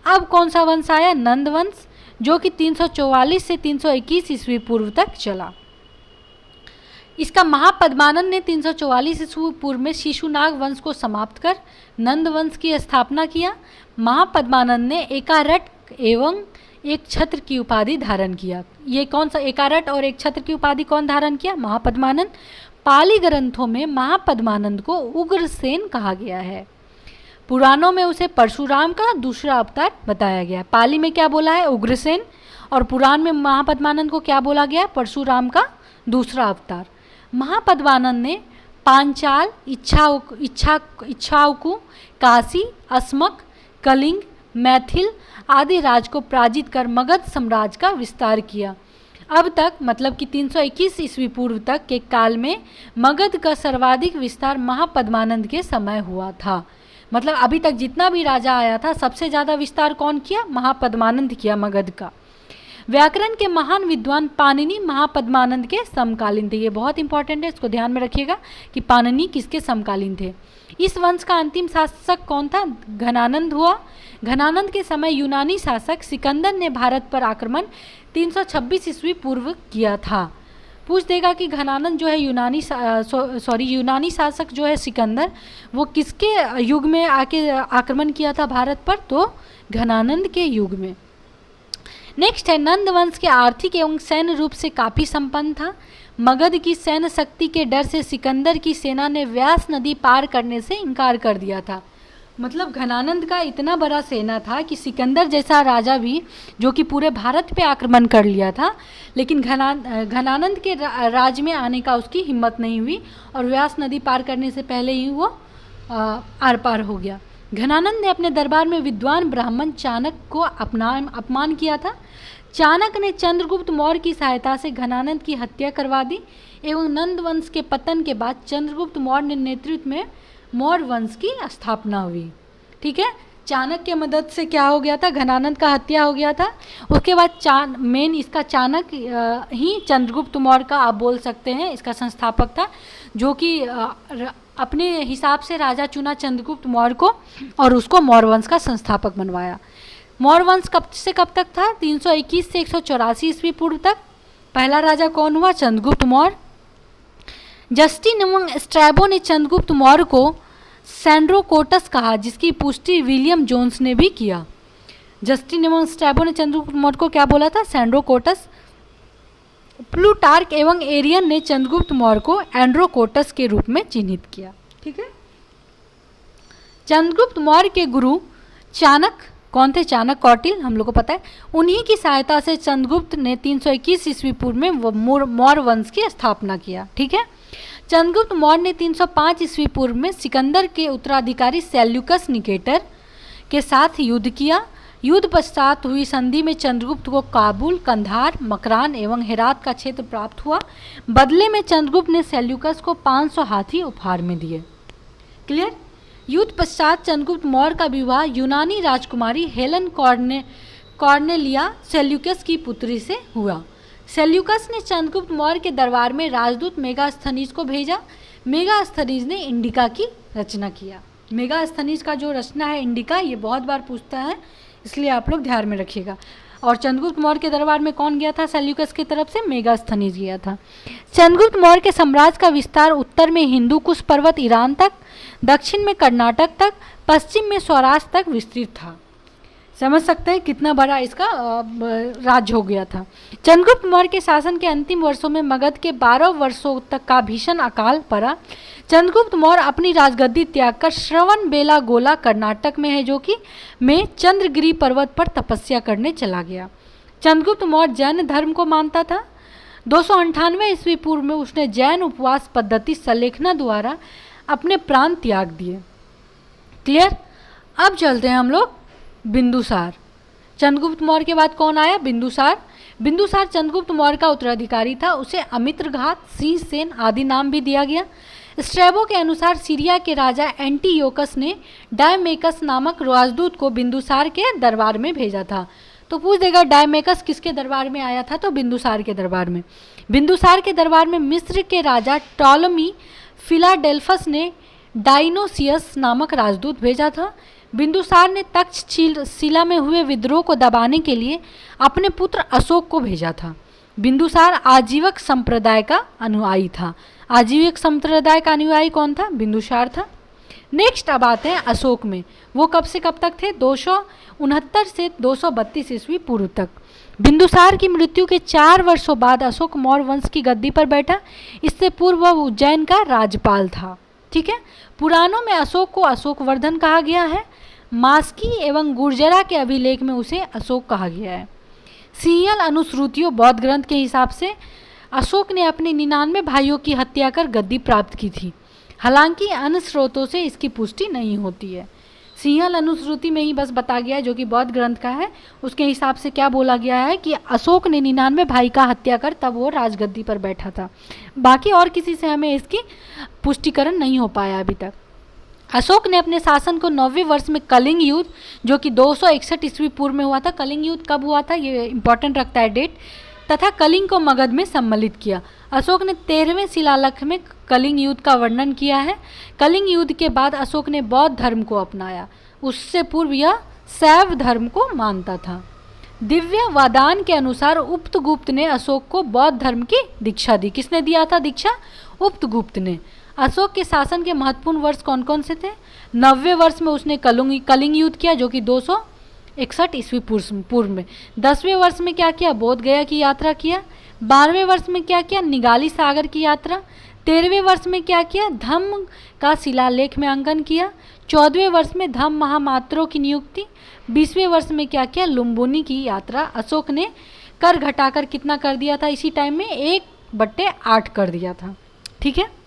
अब कौन सा वंश आया? नंद वंश, जो कि 344 से 321 ईस्वी पूर्व तक चला। इसका महापद्मानंद ने 344 ईस्वी पूर्व में शिशुनाग वंश को समाप्त कर नंद वंश की स्थापना किया। महापद्मानंद ने एकारट एवं एक छत्र की उपाधि धारण किया। ये कौन सा एकारट और एक छत्र की उपाधि कौन धारण किया? महापद्मानंद। पाली ग्रंथों में महापद्मानंद को उग्रसेन कहा गया है। पुराणों में उसे परशुराम का दूसरा अवतार बताया गया। पाली में क्या बोला है? उग्रसेन। और पुराण में महापद्मानंद को क्या बोला गया? परशुराम का दूसरा अवतार। महापद्मानंद ने पांचाल, इच्छाकु, काशी, अस्मक, कलिंग, मैथिल आदि राज को पराजित कर मगध साम्राज्य का विस्तार किया। अब तक मतलब कि 321 ईस्वी पूर्व तक के काल में मगध का सर्वाधिक विस्तार महापद्मानंद के समय हुआ था। मतलब अभी तक जितना भी राजा आया था सबसे ज़्यादा विस्तार कौन किया? महापद्मानंद किया मगध का। व्याकरण के महान विद्वान पाणिनि महापद्मानंद के समकालीन थे। ये बहुत इंपॉर्टेंट है, इसको ध्यान में रखिएगा कि पाणिनि किसके समकालीन थे। इस वंश का अंतिम शासक कौन था? घनानंद हुआ। घनानंद के समय यूनानी शासक सिकंदर ने भारत पर आक्रमण 326 ईस्वी पूर्व किया था। पूछ देगा कि घनानंद जो है यूनानी शासक जो है सिकंदर, वो किसके युग में आके आक्रमण किया था भारत पर? तो घनानंद के युग में। नेक्स्ट है नंद वंश के आर्थिक एवं सैन्य रूप से काफ़ी संपन्न था। मगध की सैन्य शक्ति के डर से सिकंदर की सेना ने व्यास नदी पार करने से इनकार कर दिया था। मतलब घनानंद का इतना बड़ा सेना था कि सिकंदर जैसा राजा भी जो कि पूरे भारत पे आक्रमण कर लिया था, लेकिन घनानंद के राज में आने का उसकी हिम्मत नहीं हुई और व्यास नदी पार करने से पहले ही वो आर पार हो गया। घनानंद ने अपने दरबार में विद्वान ब्राह्मण चाणक्य को अपमान किया था। चाणक्य ने चंद्रगुप्त मौर्य की सहायता से घनानंद की हत्या करवा दी एवं नंद वंश के पतन के बाद चंद्रगुप्त मौर्य के नेतृत्व में मौर्य वंश की स्थापना हुई। ठीक है, चाणक्य की मदद से क्या हो गया था? घनानंद का हत्या हो गया था। उसके बाद मेन इसका चाणक्य ही चंद्रगुप्त मौर्य का आप बोल सकते हैं इसका संस्थापक था, जो कि अपने हिसाब से राजा चुना चंद्रगुप्त मौर्य को और उसको मौर्य वंश का संस्थापक बनवाया। मौर्य वंश कब से कब तक था? 321 से 184 ईस्वी पूर्व तक। पहला राजा कौन हुआ? चंद्रगुप्त मौर्य। जस्टिन एवं स्ट्रैबो ने चंद्रगुप्त मौर्य को सैंड्रोकोटस कहा, जिसकी पुष्टि विलियम जोन्स ने भी किया। जस्टिन एवं स्ट्रैबो ने चंद्रगुप्त मौर्य को क्या बोला था? सैंड्रोकोटस। प्लूटार्क एवं एरियन ने चंद्रगुप्त मौर्य को एंड्रोकोटस के रूप में चिन्हित किया। ठीक है, चंद्रगुप्त मौर्य के गुरु चाणक्य कौन थे? चाणक्य कौटिल्य, हम लोग को पता है। उन्हीं की सहायता से चंद्रगुप्त ने 321 ईस्वी पूर्व में मौर्य वंश की स्थापना किया। ठीक है, चंद्रगुप्त मौर्य ने 305 ईस्वी पूर्व में सिकंदर के उत्तराधिकारी सेल्यूकस निकेटर के साथ युद्ध किया। युद्ध पश्चात हुई संधि में चंद्रगुप्त को काबुल, कंधार, मकरान एवं हेरात का क्षेत्र प्राप्त हुआ। बदले में चंद्रगुप्त ने सेल्यूकस को 500 हाथी उपहार में दिए। क्लियर। युद्ध पश्चात चंद्रगुप्त मौर्य का विवाह यूनानी राजकुमारी हेलन कॉर्नेलिया सेल्यूकस की पुत्री से हुआ। सेल्यूकस ने चंद्रगुप्त मौर्य के दरबार में राजदूत मेगास्थनीज को भेजा। मेगास्थनीज ने इंडिका की रचना किया। मेगास्थनीज का जो रचना है इंडिका, ये बहुत बार पूछता है, इसलिए आप लोग ध्यान में रखिएगा। और चंद्रगुप्त मौर्य के दरबार में कौन गया था सेल्यूकस की तरफ से? मेगास्थनीज गया था। चंद्रगुप्त मौर्य के साम्राज्य का विस्तार उत्तर में हिंदू कुश पर्वत ईरान तक, दक्षिण में कर्नाटक तक, पश्चिम में सौराष्ट्र तक विस्तृत था। समझ सकते हैं कितना बड़ा इसका राज्य हो गया था। चंद्रगुप्त मौर्य के शासन के अंतिम वर्षों में मगध के 12 वर्षों तक का भीषण अकाल पड़ा। चंद्रगुप्त मौर्य अपनी राजगद्दी त्याग कर श्रवण बेलागोला कर्नाटक में है जो कि में चंद्रगिरी पर्वत पर तपस्या करने चला गया। चंद्रगुप्त मौर्य जैन धर्म को मानता था। 298 ईस्वी पूर्व में उसने जैन उपवास पद्धति संलेखना द्वारा अपने प्राण त्याग दिए। क्लियर? अब चलते हैं हम लोग बिंदुसार। चंद्रगुप्त मौर्य के बाद कौन आया? बिंदुसार। बिंदुसार चंद्रगुप्त मौर्य का उत्तराधिकारी था। उसे अमित्रघात, सिंहसेन आदि नाम भी दिया गया। स्ट्रैबो के अनुसार सीरिया के राजा एंटीयोकस ने डायमेकस नामक राजदूत को बिंदुसार के दरबार में भेजा था। तो पूछ देगा डायमेकस किसके दरबार में आया था? तो बिंदुसार के दरबार में। बिंदुसार के दरबार में मिस्र के राजा टॉलमी फिलाडेल्फस ने डाइनोसियस नामक राजदूत भेजा था। बिंदुसार ने तक्षशिला में हुए विद्रोह को दबाने के लिए अपने पुत्र अशोक को भेजा था। बिंदुसार आजीवक संप्रदाय का अनुयायी था। आजीवक संप्रदाय का अनुयायी कौन था? बिंदुसार था। नेक्स्ट अब आते हैं अशोक में। वो कब से कब तक थे? 269 से 232 ईस्वी पूर्व तक। बिंदुसार की मृत्यु के 4 वर्षों बाद अशोक मौर्य वंश की गद्दी पर बैठा। इससे पूर्व वह उज्जैन का राज्यपाल था। ठीक है। पुराणों में अशोक को अशोकवर्धन कहा गया है। मास्की एवं गुर्जरा के अभिलेख में उसे अशोक कहा गया है। सिंहल अनुश्रुतियों बौद्ध ग्रंथ के हिसाब से अशोक ने अपने 99 भाइयों की हत्या कर गद्दी प्राप्त की थी। हालांकि अन्य स्रोतों से इसकी पुष्टि नहीं होती है। सिंहल अनुश्रुति में ही बस बता गया है जो कि बौद्ध ग्रंथ का है। उसके हिसाब से क्या बोला गया है कि अशोक ने 99 भाई का हत्या कर तब वो राजगद्दी पर बैठा था। बाकी और किसी से हमें इसकी पुष्टिकरण नहीं हो पाया अभी तक। अशोक ने अपने शासन को 9वें वर्ष में कलिंग युद्ध जो कि 261 ईस्वी पूर्व में हुआ था। कलिंग युद्ध कब हुआ था ये इंपॉर्टेंट रखता है डेट। तथा कलिंग को मगध में सम्मिलित किया। अशोक ने 13वें शिलालेख में कलिंग युद्ध का वर्णन किया है। कलिंग युद्ध के बाद अशोक ने बौद्ध धर्म को अपनाया। उससे पूर्व यह शैव धर्म को मानता था। दिव्य वादान के अनुसार उपगुप्त ने अशोक को बौद्ध धर्म की दीक्षा दी। किसने दिया था दीक्षा? उपगुप्त ने। अशोक के शासन के महत्वपूर्ण वर्ष कौन कौन से थे? 90वें वर्ष में उसने कलिंग युद्ध किया जो कि 261 ईस्वी पूर्व में। 10वें वर्ष में क्या किया? बोध गया की यात्रा किया। 12वें वर्ष में क्या किया? निगाली सागर की यात्रा। 13वें वर्ष में क्या किया? धम्म का शिलालेख में अंकन किया। 14वें वर्ष में धम्म महामात्रों की नियुक्ति। 20वें वर्ष में क्या किया? लुम्बिनी की यात्रा। अशोक ने कर घटाकर कितना कर दिया था? इसी टाइम में 1/8 कर दिया था। ठीक है।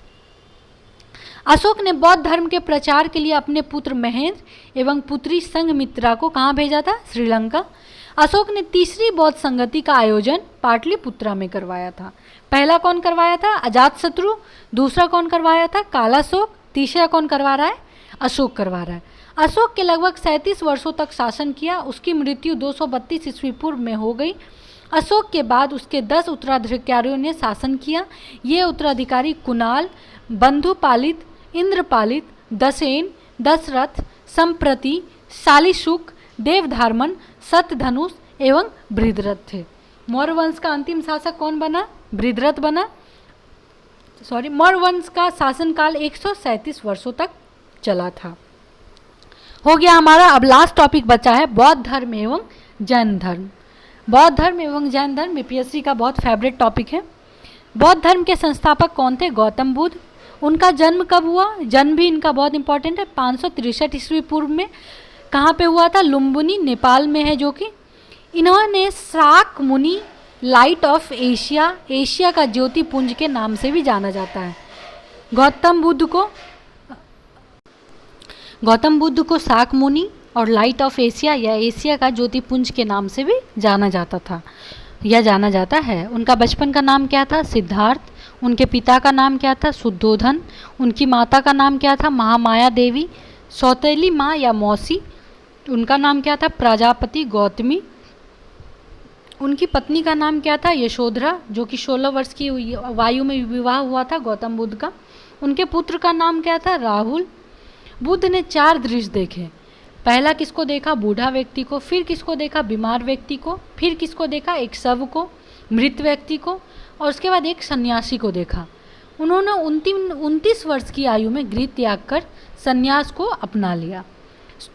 अशोक ने बौद्ध धर्म के प्रचार के लिए अपने पुत्र महेंद्र एवं पुत्री संघमित्रा को कहाँ भेजा था? श्रीलंका। अशोक ने तीसरी बौद्ध संगति का आयोजन पाटलिपुत्रा में करवाया था। पहला कौन करवाया था? अजातशत्रु। दूसरा कौन करवाया था? कालाशोक। तीसरा कौन करवा रहा है? अशोक करवा रहा है। अशोक के लगभग 37 वर्षों तक शासन किया। उसकी मृत्यु 232 ईस्वी पूर्व में हो गई। अशोक के बाद उसके 10 उत्तराधिकारियों ने शासन किया। ये उत्तराधिकारी कुणाल, बंधुपालित, इंद्रपालित, दसेन, दशरथ, संप्रति, शालिशुक, देवधार्मन, सत्यधनुष एवं बृहद्रथ थे। मौर्य वंश का अंतिम शासक कौन बना? बृहद्रथ बना। मौर्य वंश का शासनकाल 137 वर्षों तक चला था। हो गया हमारा। अब लास्ट टॉपिक बचा है बौद्ध धर्म एवं जैन धर्म। बौद्ध धर्म एवं जैन धर्म बीपीएससी का बहुत फेवरेट टॉपिक है। बौद्ध धर्म के संस्थापक कौन थे? गौतम बुद्ध। उनका जन्म कब हुआ? जन्म भी इनका बहुत इंपॉर्टेंट है। 563 ईस्वी पूर्व में। कहाँ पे हुआ था? लुम्बिनी, नेपाल में है जो कि इन्होंने शाक मुनि लाइट ऑफ एशिया, एशिया का ज्योति पुंज के नाम से भी जाना जाता है। गौतम बुद्ध को शाक मुनि और लाइट ऑफ एशिया या एशिया का ज्योतिपुंज के नाम से भी जाना जाता था या जाना जाता है। उनका बचपन का नाम क्या था? सिद्धार्थ। उनके पिता का नाम क्या था? शुद्धोधन। उनकी माता का नाम क्या था? महामाया देवी। सौतेली माँ या मौसी, उनका नाम क्या था? प्रजापति गौतमी। उनकी पत्नी का नाम क्या था? यशोधरा, जो कि 16 वर्ष की आयु में विवाह हुआ था गौतम बुद्ध का। उनके पुत्र का नाम क्या था? राहुल। बुद्ध ने 4 दृश्य देखे। पहला किसको देखा? बूढ़ा व्यक्ति को, फिर किसको देखा? बीमार व्यक्ति को, फिर किसको देखा? एक शव को, मृत व्यक्ति को, और उसके बाद एक सन्यासी को देखा। उन्होंने 29 वर्ष की आयु में गृह त्याग कर सन्यास को अपना लिया।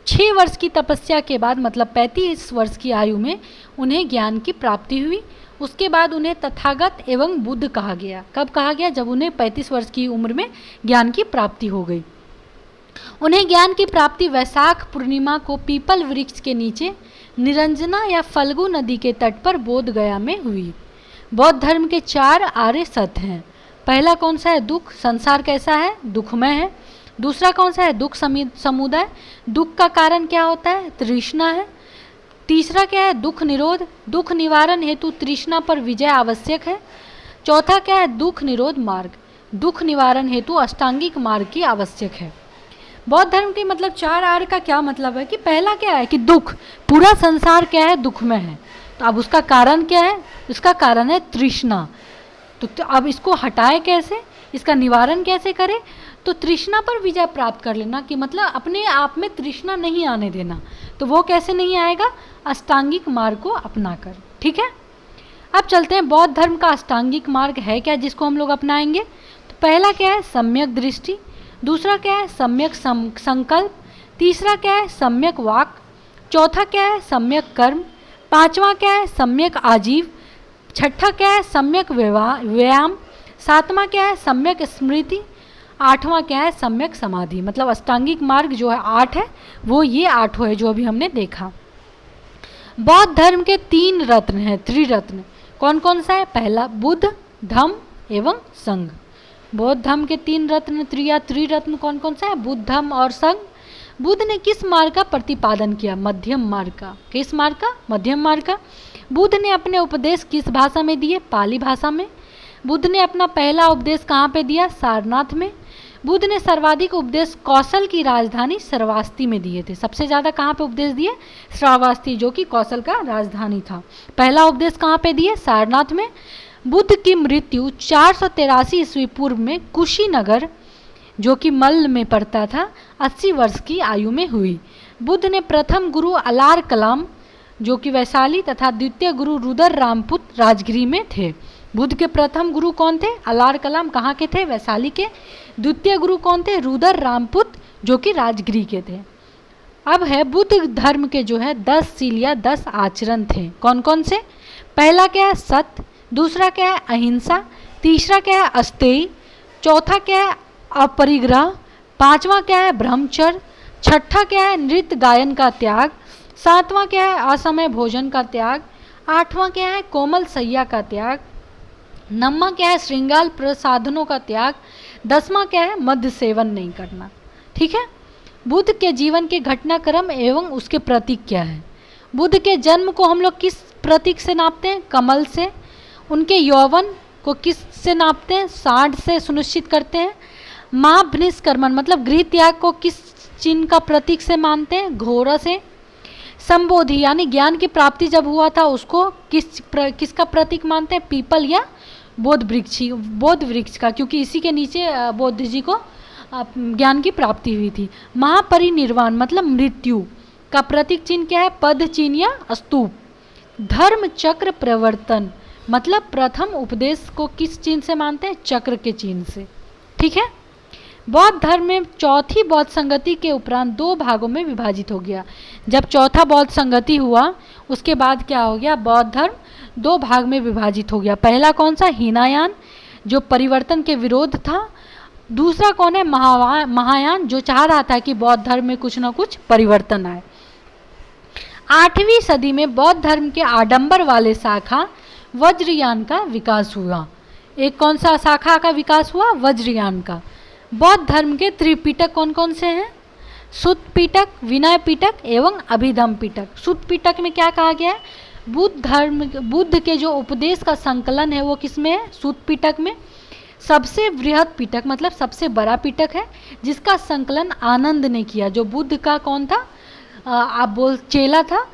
6 वर्ष की तपस्या के बाद मतलब 35 वर्ष की आयु में उन्हें ज्ञान की प्राप्ति हुई। उसके बाद उन्हें तथागत एवं बुद्ध कहा गया। कब कहा गया? जब उन्हें 35 वर्ष की उम्र में ज्ञान की प्राप्ति हो गई। उन्हें ज्ञान की प्राप्ति वैशाख पूर्णिमा को पीपल वृक्ष के नीचे निरंजना या फल्गु नदी के तट पर बोध गया में हुई। बौद्ध धर्म के 4 आर्य सत्य हैं। पहला कौन सा है? दुख। संसार कैसा है? दुखमय है। दूसरा कौन सा है? दुख समुदाय। दुख का कारण क्या होता है? तृष्णा है। तीसरा क्या है? दुख निरोध। दुख निवारण हेतु तृष्णा पर विजय आवश्यक है। चौथा क्या है? दुख निरोध मार्ग। दुख निवारण हेतु अष्टांगिक मार्ग की आवश्यक है। बौद्ध धर्म के मतलब 4 आर्य का क्या मतलब है कि पहला क्या है कि दुख, पूरा संसार क्या है? दुखमय है। तो अब उसका कारण क्या है? इसका कारण है तृष्णा। तो अब इसको हटाए कैसे? इसका निवारण कैसे करें? तो तृष्णा पर विजय प्राप्त कर लेना, कि मतलब अपने आप में तृष्णा नहीं आने देना। तो वो कैसे नहीं आएगा? अष्टांगिक मार्ग को अपनाकर। ठीक है, अब चलते हैं बौद्ध धर्म का अष्टांगिक मार्ग है क्या जिसको हम लोग अपनाएंगे। तो पहला क्या है? सम्यक दृष्टि। दूसरा क्या है? सम्यक संकल्प। तीसरा क्या है? सम्यक वाक। चौथा क्या है? सम्यक कर्म। पांचवा क्या है? सम्यक आजीव। छठा क्या है? सम्यक व्यायाम। सातवां क्या है? सम्यक स्मृति। आठवां क्या है? सम्यक समाधि। मतलब अष्टांगिक मार्ग जो है 8 है, वो ये 8 है जो अभी हमने देखा। बौद्ध धर्म के 3 रत्न हैं, त्रिरत्न। कौन कौन सा है? पहला बुद्ध, धम्म एवं संघ। बौद्ध धर्म के 3 रत्न त्रिरत्न कौन कौन सा है? बुद्ध, धम्म और संघ। बुद्ध ने किस मार्ग का प्रतिपादन किया? मध्यम मार्ग का। किस मार्ग का? मध्यम मार्ग का। बुद्ध ने अपने उपदेश किस भाषा में दिए? पाली भाषा में। बुद्ध ने अपना पहला उपदेश कहाँ पे दिया? सारनाथ में। बुद्ध ने सर्वाधिक उपदेश कौशल की राजधानी श्रावस्ती में दिए थे। सबसे ज़्यादा कहाँ पे उपदेश दिए? श्रावस्ती, जो कि कौशल का राजधानी था। पहला उपदेश कहाँ पे दिए? सारनाथ में। बुद्ध की मृत्यु 483 ईस्वी पूर्व में कुशीनगर, जो कि मल्ल में पड़ता था, 80 वर्ष की आयु में हुई। बुद्ध ने प्रथम गुरु अलार कलाम, जो कि वैशाली, तथा द्वितीय गुरु रुद्र रामपुत राजगिरी में थे। बुद्ध के प्रथम गुरु कौन थे? अलार कलाम। कहाँ के थे? वैशाली के। द्वितीय गुरु कौन थे? रुद्र रामपुत, जो कि राजगिरी के थे। अब है बुद्ध धर्म के जो है 10 शील या 10 आचरण थे। कौन कौन से? पहला क्या है? सत्य। दूसरा क्या है? अहिंसा। तीसरा क्या है? अस्तेय। चौथा क्या है? अपरिग्रह। पांचवा क्या है? ब्रह्मचर्य। छठा क्या है? नृत्य गायन का त्याग। सातवां क्या है? असमय भोजन का त्याग। आठवां क्या है? कोमल सैया का त्याग। नौवां क्या है? श्रृंगार प्रसाधनों का त्याग। 10वां क्या है? मद्य सेवन नहीं करना। ठीक है, बुद्ध के जीवन के घटनाक्रम एवं उसके प्रतीक क्या है? बुद्ध के जन्म को हम लोग किस प्रतीक से नापते हैं? कमल से। उनके यौवन को किस से नापते हैं? साढ़ से सुनिश्चित करते हैं। महाभनिष्कर्मण मतलब गृह त्याग को किस चिन्ह का प्रतीक से मानते हैं? घोड़ा से। संबोधि यानी ज्ञान की प्राप्ति जब हुआ था उसको किसका प्रतीक मानते हैं? पीपल या बोध वृक्ष का, क्योंकि इसी के नीचे बौद्ध जी को ज्ञान की प्राप्ति हुई थी। महापरिनिर्वाण मतलब मृत्यु का प्रतीक चिन्ह क्या है? पद चिन्ह या स्तूप। धर्म चक्र प्रवर्तन मतलब प्रथम उपदेश को किस चिन्ह से मानते हैं? चक्र के चिन्ह से। ठीक है, बौद्ध धर्म में चौथी बौद्ध संगति के उपरांत 2 भागों में विभाजित हो गया। जब चौथा बौद्ध संगति हुआ उसके बाद क्या हो गया? बौद्ध धर्म 2 भाग में विभाजित हो गया। पहला कौन सा? हीनायान, जो परिवर्तन के विरोध था। दूसरा कौन है? महायान, जो चाह रहा था कि बौद्ध धर्म में कुछ ना कुछ परिवर्तन आए। 8वीं सदी में बौद्ध धर्म के आडंबर वाले शाखा वज्रयान का विकास हुआ। एक कौन सा शाखा का विकास हुआ? वज्रयान का। बौद्ध धर्म के त्रिपिटक कौन कौन से हैं? सुत्त पिटक, विनय पिटक एवं अभिधम्म पिटक। सुत्त पिटक में क्या कहा गया है? बुद्ध के जो उपदेश का संकलन है वो किस में है? सुत्त पिटक में। सबसे बृहद पिटक मतलब सबसे बड़ा पिटक है जिसका संकलन आनंद ने किया। जो बुद्ध का कौन था? चेला था,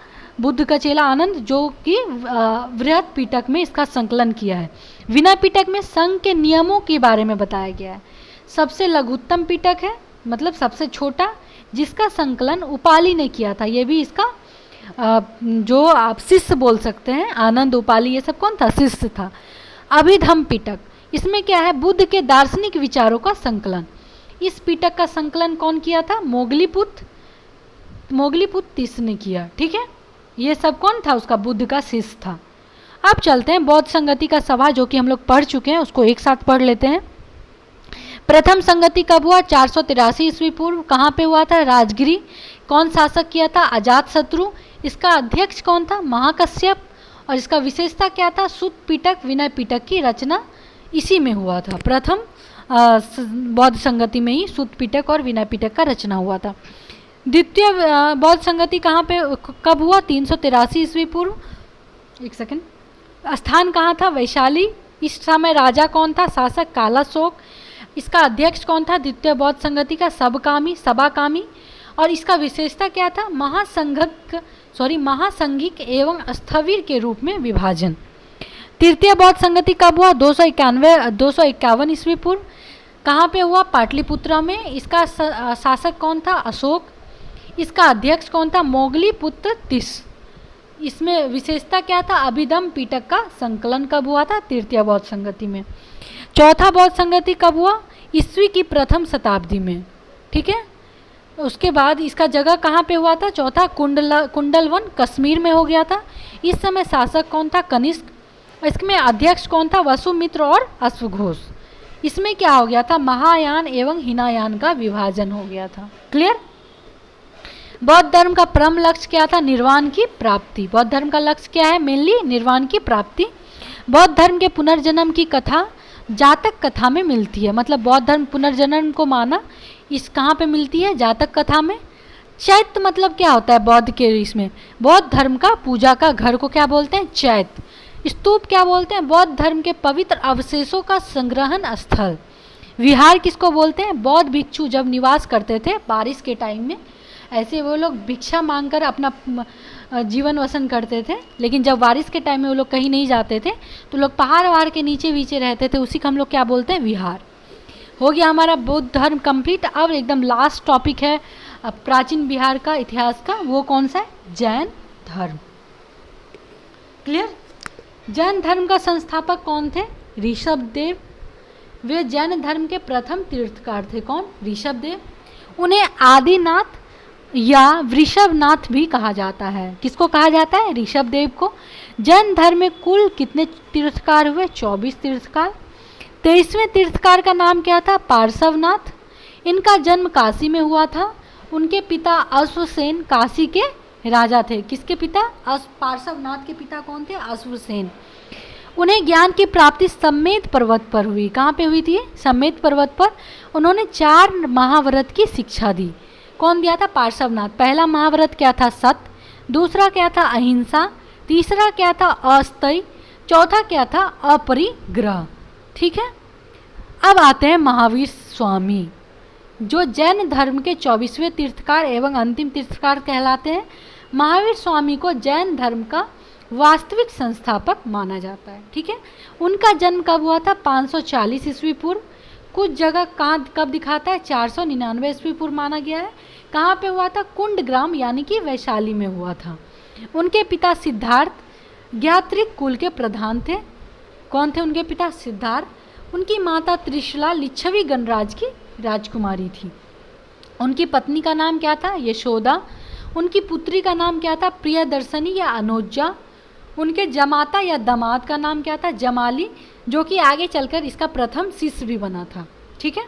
बुद्ध का चेला आनंद, जो कि बृहद पिटक में इसका संकलन किया है। विनय पिटक में संघ के नियमों के बारे में बताया गया है। सबसे लघुत्तम पिटक है मतलब सबसे छोटा, जिसका संकलन उपाली ने किया था। ये भी इसका जो आप शिष्य बोल सकते हैं, आनंद उपाली, ये सब कौन था? शिष्य था। अभिधम पिटक, इसमें क्या है? बुद्ध के दार्शनिक विचारों का संकलन। इस पिटक का संकलन कौन किया था? मोगलीपुत्र तीसरे ने किया। ठीक है, ये सब कौन था? उसका बुद्ध का शिष्य था। अब चलते हैं बौद्ध संगति का सभा, जो कि हम लोग पढ़ चुके हैं, उसको एक साथ पढ़ लेते हैं। प्रथम संगति कब हुआ? 483 ईस्वी पूर्व। कहाँ पे हुआ था? राजगिरी। कौन शासक किया था? अजात शत्रु। इसका अध्यक्ष कौन था? महाकश्यप। और इसका विशेषता क्या था? सुत्त पिटक, विनय पिटक की रचना इसी में हुआ था। प्रथम बौद्ध संगति में ही सुत्त पिटक और विनय पिटक का रचना हुआ था। द्वितीय बौद्ध संगति कहाँ पे कब हुआ? 383 ईस्वी पूर्व। एक सेकंड। स्थान कहाँ था? वैशाली। इस समय राजा कौन था? शासक कालाशोक। इसका अध्यक्ष कौन था? द्वितीय बौद्ध संगति का सबाकामी। और इसका विशेषता क्या था? महासंघिक एवं स्थविर के रूप में विभाजन। तृतीय बौद्ध संगति कब हुआ? 251 ईस्वी पूर्व। कहाँ पे हुआ? पाटलिपुत्रा में। इसका शासक कौन था? अशोक। इसका अध्यक्ष कौन था? मोगलीपुत्र तीस। इसमें विशेषता क्या था? अभिधम पिटक का संकलन कब हुआ था? तृतीय बौद्ध संगति में। चौथा बौद्ध संगति कब हुआ? ईस्वी की प्रथम शताब्दी में। ठीक है, उसके बाद इसका जगह कहाँ पे हुआ था? चौथा कुंडलवन कश्मीर में हो गया था। इस समय शासक कौन था? कनिष्क। इसमें अध्यक्ष कौन था? वसुमित्र और अश्वघोष। इसमें क्या हो गया था? महायान एवं हीनायान का विभाजन हो गया था। क्लियर? बौद्ध धर्म का परम लक्ष्य क्या था? निर्वाण की प्राप्ति। बौद्ध धर्म का लक्ष्य क्या है? मेनली निर्वाण की प्राप्ति। बौद्ध धर्म के पुनर्जन्म की कथा जातक कथा में मिलती है। मतलब बौद्ध धर्म पुनर्जन्म को माना इस कहाँ पे मिलती है? जातक कथा में। चैत्य मतलब क्या होता है बौद्ध के? इसमें बौद्ध धर्म का पूजा का घर को क्या बोलते हैं? चैत्य। स्तूप क्या बोलते हैं? बौद्ध धर्म के पवित्र अवशेषों का संग्रहण स्थल। विहार किसको बोलते हैं? बौद्ध भिक्षु जब निवास करते थे बारिश के टाइम में, ऐसे वो लोग भिक्षा मांगकर अपना जीवन वसन करते थे। लेकिन जब बारिश के टाइम में वो लोग कहीं नहीं जाते थे तो लोग पहाड़ वहाड़ के नीचे वीचे रहते थे, उसी को हम लोग क्या बोलते हैं? विहार। हो गया हमारा बौद्ध धर्म कंप्लीट। अब एकदम लास्ट टॉपिक है प्राचीन बिहार का इतिहास का। वो कौन सा है? जैन धर्म। क्लियर? जैन धर्म का संस्थापक कौन थे? ऋषभदेव। वे जैन धर्म के प्रथम तीर्थकार थे। कौन? ऋषभदेव। उन्हें आदिनाथ या वृषभनाथ भी कहा जाता है। किसको कहा जाता है? ऋषभदेव को। जैन धर्म में कुल कितने तीर्थकार हुए? 24 तीर्थकार। 23वें तीर्थकार का नाम क्या था? पार्श्वनाथ। इनका जन्म काशी में हुआ था। उनके पिता अश्वसेन काशी के राजा थे। किसके पिता? पार्श्वनाथ के पिता कौन थे? अश्वसेन। उन्हें ज्ञान की प्राप्ति सम्मेद पर्वत पर हुई। कहाँ पे हुई थी? सम्मेद पर्वत पर। उन्होंने 4 महाव्रत की शिक्षा दी। कौन दिया था? पार्श्वनाथ। पहला महाव्रत क्या था? सत्य। दूसरा क्या था? अहिंसा। तीसरा क्या था? अस्थेय। चौथा क्या था? अपरिग्रह। ठीक है, अब आते हैं महावीर स्वामी, जो जैन धर्म के 24वें तीर्थकार एवं अंतिम तीर्थकार कहलाते हैं। महावीर स्वामी को जैन धर्म का वास्तविक संस्थापक माना जाता है। ठीक है, उनका जन्म कब हुआ था? 540 ईस्वी पूर्व। कुछ जगह कहाँ कब दिखाता है? 499 ईस्वी पूर्व माना गया है। कहाँ पे हुआ था? कुंडग्राम यानी कि वैशाली में हुआ था। उनके पिता सिद्धार्थ ज्ञात्रिक कुल के प्रधान थे। कौन थे उनके पिता? सिद्धार्थ। उनकी माता त्रिशला लिच्छवी गणराज की राजकुमारी थी। उनकी पत्नी का नाम क्या था? यशोदा। उनकी पुत्री का नाम क्या था? प्रियदर्शनी या अनोजा। उनके जमाता या दामाद का नाम क्या था? जमाली, जो कि आगे चलकर इसका प्रथम शिष्य भी बना था। ठीक है,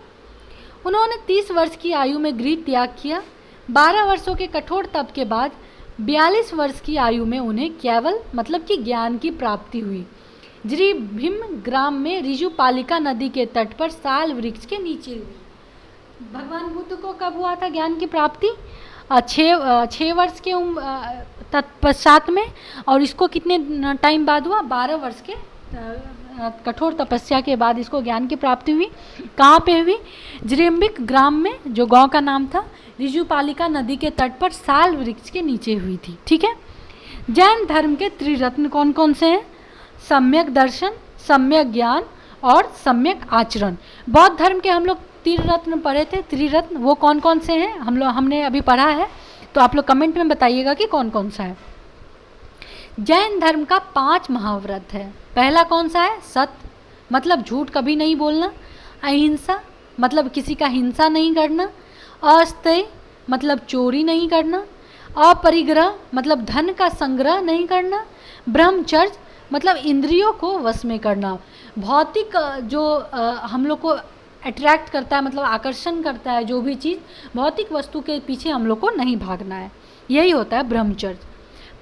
उन्होंने 30 वर्ष की आयु में गृह त्याग किया। 12 वर्षों के कठोर तप के बाद 42 वर्ष की आयु में उन्हें केवल मतलब कि ज्ञान की प्राप्ति हुई। भीम ग्राम में ऋजुपालिका नदी के तट पर साल वृक्ष के नीचे हुई। भगवान बुद्ध को कब हुआ था ज्ञान की प्राप्ति? 6 वर्ष के तत्पश्चात में। और इसको कितने टाइम बाद हुआ? 12 वर्ष के कठोर तपस्या के बाद इसको ज्ञान की प्राप्ति हुई। कहाँ पे हुई? जृम्बिक ग्राम में, जो गांव का नाम था। ऋजुपालिका नदी के तट पर साल वृक्ष के नीचे हुई थी। ठीक है, जैन धर्म के त्रिरत्न कौन कौन से हैं? सम्यक दर्शन, सम्यक ज्ञान और सम्यक आचरण। बौद्ध धर्म के हम लोग त्रिरत्न पढ़े थे, त्रिरत्न, वो कौन कौन से हैं हमने अभी पढ़ा है, तो आप लोग कमेंट में बताइएगा कि कौन कौन सा है। जैन धर्म का 5 महाव्रत है। पहला कौन सा है? सत्य, मतलब झूठ कभी नहीं बोलना। अहिंसा, मतलब किसी का हिंसा नहीं करना। अस्तेय, मतलब चोरी नहीं करना। अपरिग्रह, मतलब धन का संग्रह नहीं करना। ब्रह्मचर्य, मतलब इंद्रियों को वश में करना। भौतिक जो हम लोग को अट्रैक्ट करता है, मतलब आकर्षण करता है, जो भी चीज़ भौतिक वस्तु के पीछे हम लोग को नहीं भागना है, यही होता है ब्रह्मचर्य।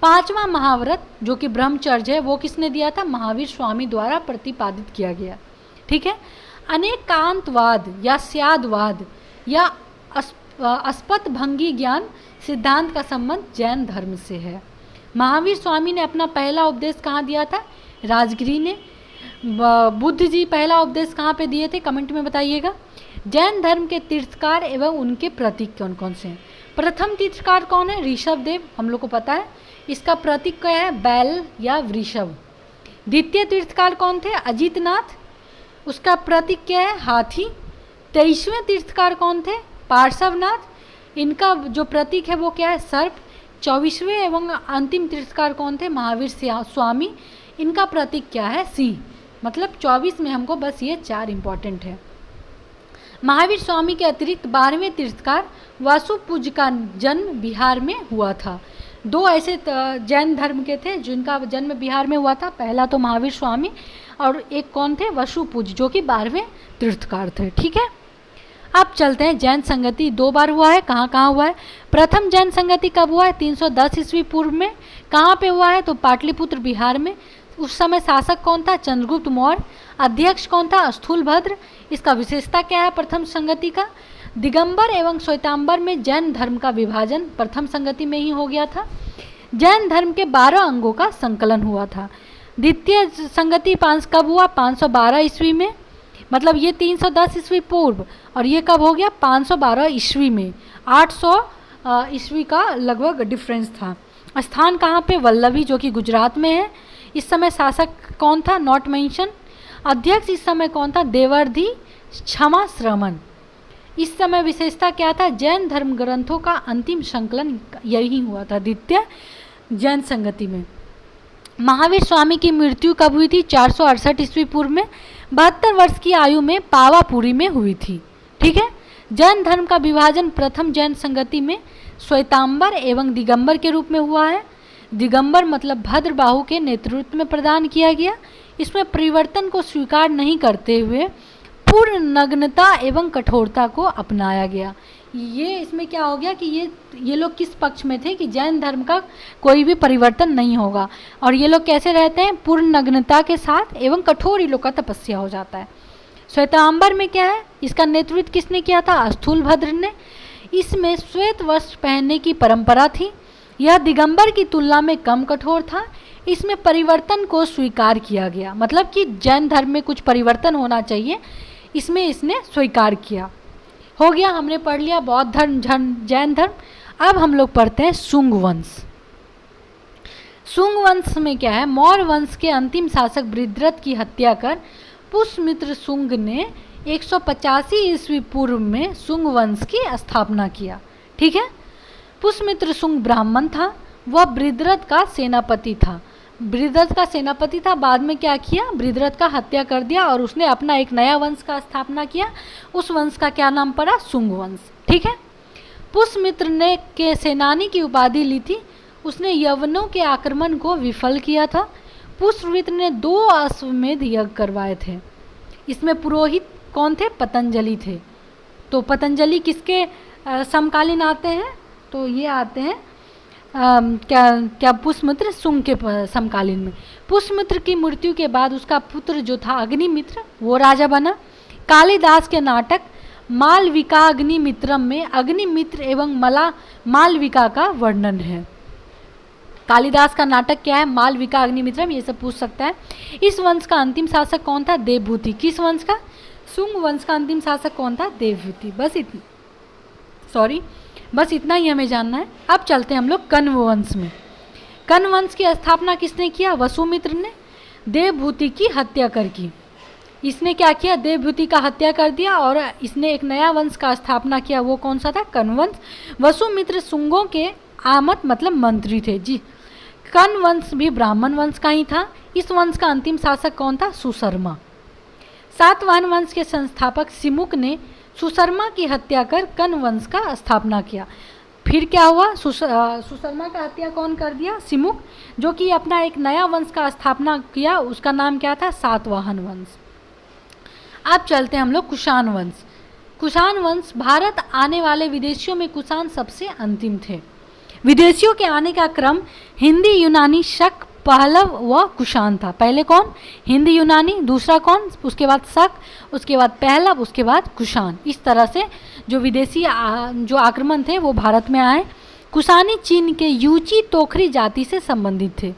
5वां महाव्रत जो कि ब्रह्मचर्य है, वो किसने दिया था? महावीर स्वामी द्वारा प्रतिपादित किया गया। ठीक है। अनेकांतवाद या स्यादवाद या अस्पतभंगी ज्ञान सिद्धांत का संबंध जैन धर्म से है। महावीर स्वामी ने अपना पहला उपदेश कहाँ दिया था? राजगिरी ने। बुद्ध जी पहला उपदेश कहाँ पे दिए थे? कमेंट में बताइएगा। जैन धर्म के तीर्थकार एवं उनके प्रतीक कौन कौन से हैं? प्रथम तीर्थकार कौन है? ऋषभ देव, हम लोग को पता है। इसका प्रतीक क्या है? बैल या वृषभ। द्वितीय तीर्थकार कौन थे? अजितनाथ, उसका प्रतीक क्या है? हाथी। 23वें तीर्थकार कौन थे? पार्श्वनाथ, इनका जो प्रतीक है वो क्या है? सर्प। 24वें एवं अंतिम तीर्थकार कौन थे? महावीर स्वामी, इनका प्रतीक क्या है? सिंह। मतलब 24 में हमको बस ये 4 इंपॉर्टेंट है। महावीर स्वामी के अतिरिक्त 12वें तीर्थकार वासुपूज का जन्म बिहार में हुआ था। 2 ऐसे जैन धर्म के थे जिनका जन्म बिहार में हुआ था। पहला तो महावीर स्वामी और एक कौन थे? वासुपूज, जो कि 12वें तीर्थकार थे। ठीक है। अब चलते हैं, जैन संगति 2 बार हुआ है। कहाँ कहाँ हुआ है? प्रथम जैन संगति कब हुआ है? 310 ईस्वी पूर्व में। कहाँ पे हुआ है? तो पाटलिपुत्र बिहार में। उस समय शासक कौन था? चंद्रगुप्त मौर्य। अध्यक्ष कौन था? स्थूलभद्र। इसका विशेषता क्या है प्रथम संगति का? दिगंबर एवं श्वेतांबर में जैन धर्म का विभाजन प्रथम संगति में ही हो गया था। जैन धर्म के 12 अंगों का संकलन हुआ था। द्वितीय संगति कब हुआ? 512 ईस्वी में। मतलब ये 310 ईस्वी पूर्व, और ये कब हो गया? 512 ईस्वी में। 800 ईस्वी का लगभग डिफरेंस था। स्थान कहाँ पे? वल्लभी, जो कि गुजरात में है। इस समय शासक कौन था? Not mention. अध्यक्ष इस समय कौन था? देवर्धि क्षमा श्रमण। इस समय विशेषता क्या था? जैन धर्म ग्रंथों का अंतिम संकलन यही हुआ था द्वितीय जैन संगति में। महावीर स्वामी की मृत्यु कब हुई थी? 468 ईस्वी पूर्व में। 72 वर्ष की आयु में पावापुरी में हुई थी। ठीक है। जैन धर्म का विभाजन प्रथम जैन संगति में श्वेतांबर एवं दिगंबर के रूप में हुआ है। दिगंबर मतलब भद्रबाहु के नेतृत्व में प्रदान किया गया। इसमें परिवर्तन को स्वीकार नहीं करते हुए पूर्ण नग्नता एवं कठोरता को अपनाया गया। ये इसमें क्या हो गया कि ये लोग किस पक्ष में थे कि जैन धर्म का कोई भी परिवर्तन नहीं होगा, और ये लोग कैसे रहते हैं? पूर्ण नग्नता के साथ एवं कठोर ये लोग का तपस्या हो जाता है। श्वेतांबर में क्या है? इसका नेतृत्व किसने किया था? स्थूलभद्र ने। इसमें श्वेत वस्त्र पहनने की परंपरा थी। यह दिगंबर की तुलना में कम कठोर था। इसमें परिवर्तन को स्वीकार किया गया, मतलब कि जैन धर्म में कुछ परिवर्तन होना चाहिए, इसमें इसने स्वीकार किया। हो गया, हमने पढ़ लिया बौद्ध धर्म, जैन धर्म। अब हम लोग पढ़ते हैं शुंग वंश। शुंग वंश में क्या है? मौर्य वंश के अंतिम शासक बृहद्रथ की हत्या कर पुष्यमित्र शुंग ने 185 ईस्वी पूर्व में शुंग वंश की स्थापना किया। ठीक है। पुष्यमित्र शुंग ब्राह्मण था, वह बृहद्रथ का सेनापति था। बृहद्रथ का सेनापति था, बाद में क्या किया? बृहद्रथ का हत्या कर दिया और उसने अपना एक नया वंश का स्थापना किया। उस वंश का क्या नाम पड़ा? शुंग वंश। ठीक है। पुष्यमित्र ने के सेनानी की उपाधि ली थी। उसने यवनों के आक्रमण को विफल किया था। पुष्यमित्र ने 2 अश्वमेध यज्ञ करवाए थे। इसमें पुरोहित कौन थे? पतंजलि थे। तो पतंजलि किसके समकालीन आते हैं? तो ये आते हैं क्या पुष्यमित्र शुंग के समकालीन में। पुष्यमित्र की मृत्यु के बाद उसका पुत्र जो था अग्निमित्र, वो राजा बना। कालिदास के नाटक मालविका अग्निमित्रम में अग्निमित्र एवं मालविका का वर्णन है। कालिदास का नाटक क्या है? मालविका अग्निमित्रम, ये सब पूछ सकता है। इस वंश का अंतिम शासक कौन था? देवभूति। किस वंश का? शुंग वंश का अंतिम शासक कौन था? देवभूति। बस इतना ही हमें जानना है। अब चलते हैं हम लोग कण्व वंश में। कण्व वंश की स्थापना किसने किया? वसुमित्र ने। देवभूति की हत्या कर की। इसने क्या किया, देवभूति का हत्या कर दिया और इसने एक नया वंश का स्थापना किया। वो कौन सा था, कण्व वंश। वसुमित्र शुंगों के आमत मतलब मंत्री थे जी। कण्व वंश भी ब्राह्मण वंश का ही था। इस वंश का अंतिम शासक कौन था, सुशर्मा। सातवाहन वंश के संस्थापक सिमुक ने सुशर्मा की हत्या कर कण्व वंश का स्थापना किया। फिर क्या हुआ, सुशर्मा का हत्या कौन कर दिया, सिमुक, जो कि अपना एक नया वंश का स्थापना किया। उसका नाम क्या था, सातवाहन वंश। अब चलते हैं हम लोग कुषाण वंश। कुषाण वंश भारत आने वाले विदेशियों में कुषाण सबसे अंतिम थे। विदेशियों के आने का क्रम हिंदी, यूनानी, शक, पहलव व कुषाण था। पहले कौन, हिंदी यूनानी, दूसरा कौन, उसके बाद शक, उसके बाद पहलव, उसके बाद कुषाण। इस तरह से जो विदेशी जो आक्रमण थे वो भारत में आए। कुषाणी चीन के यूची तोखरी जाति से संबंधित थे।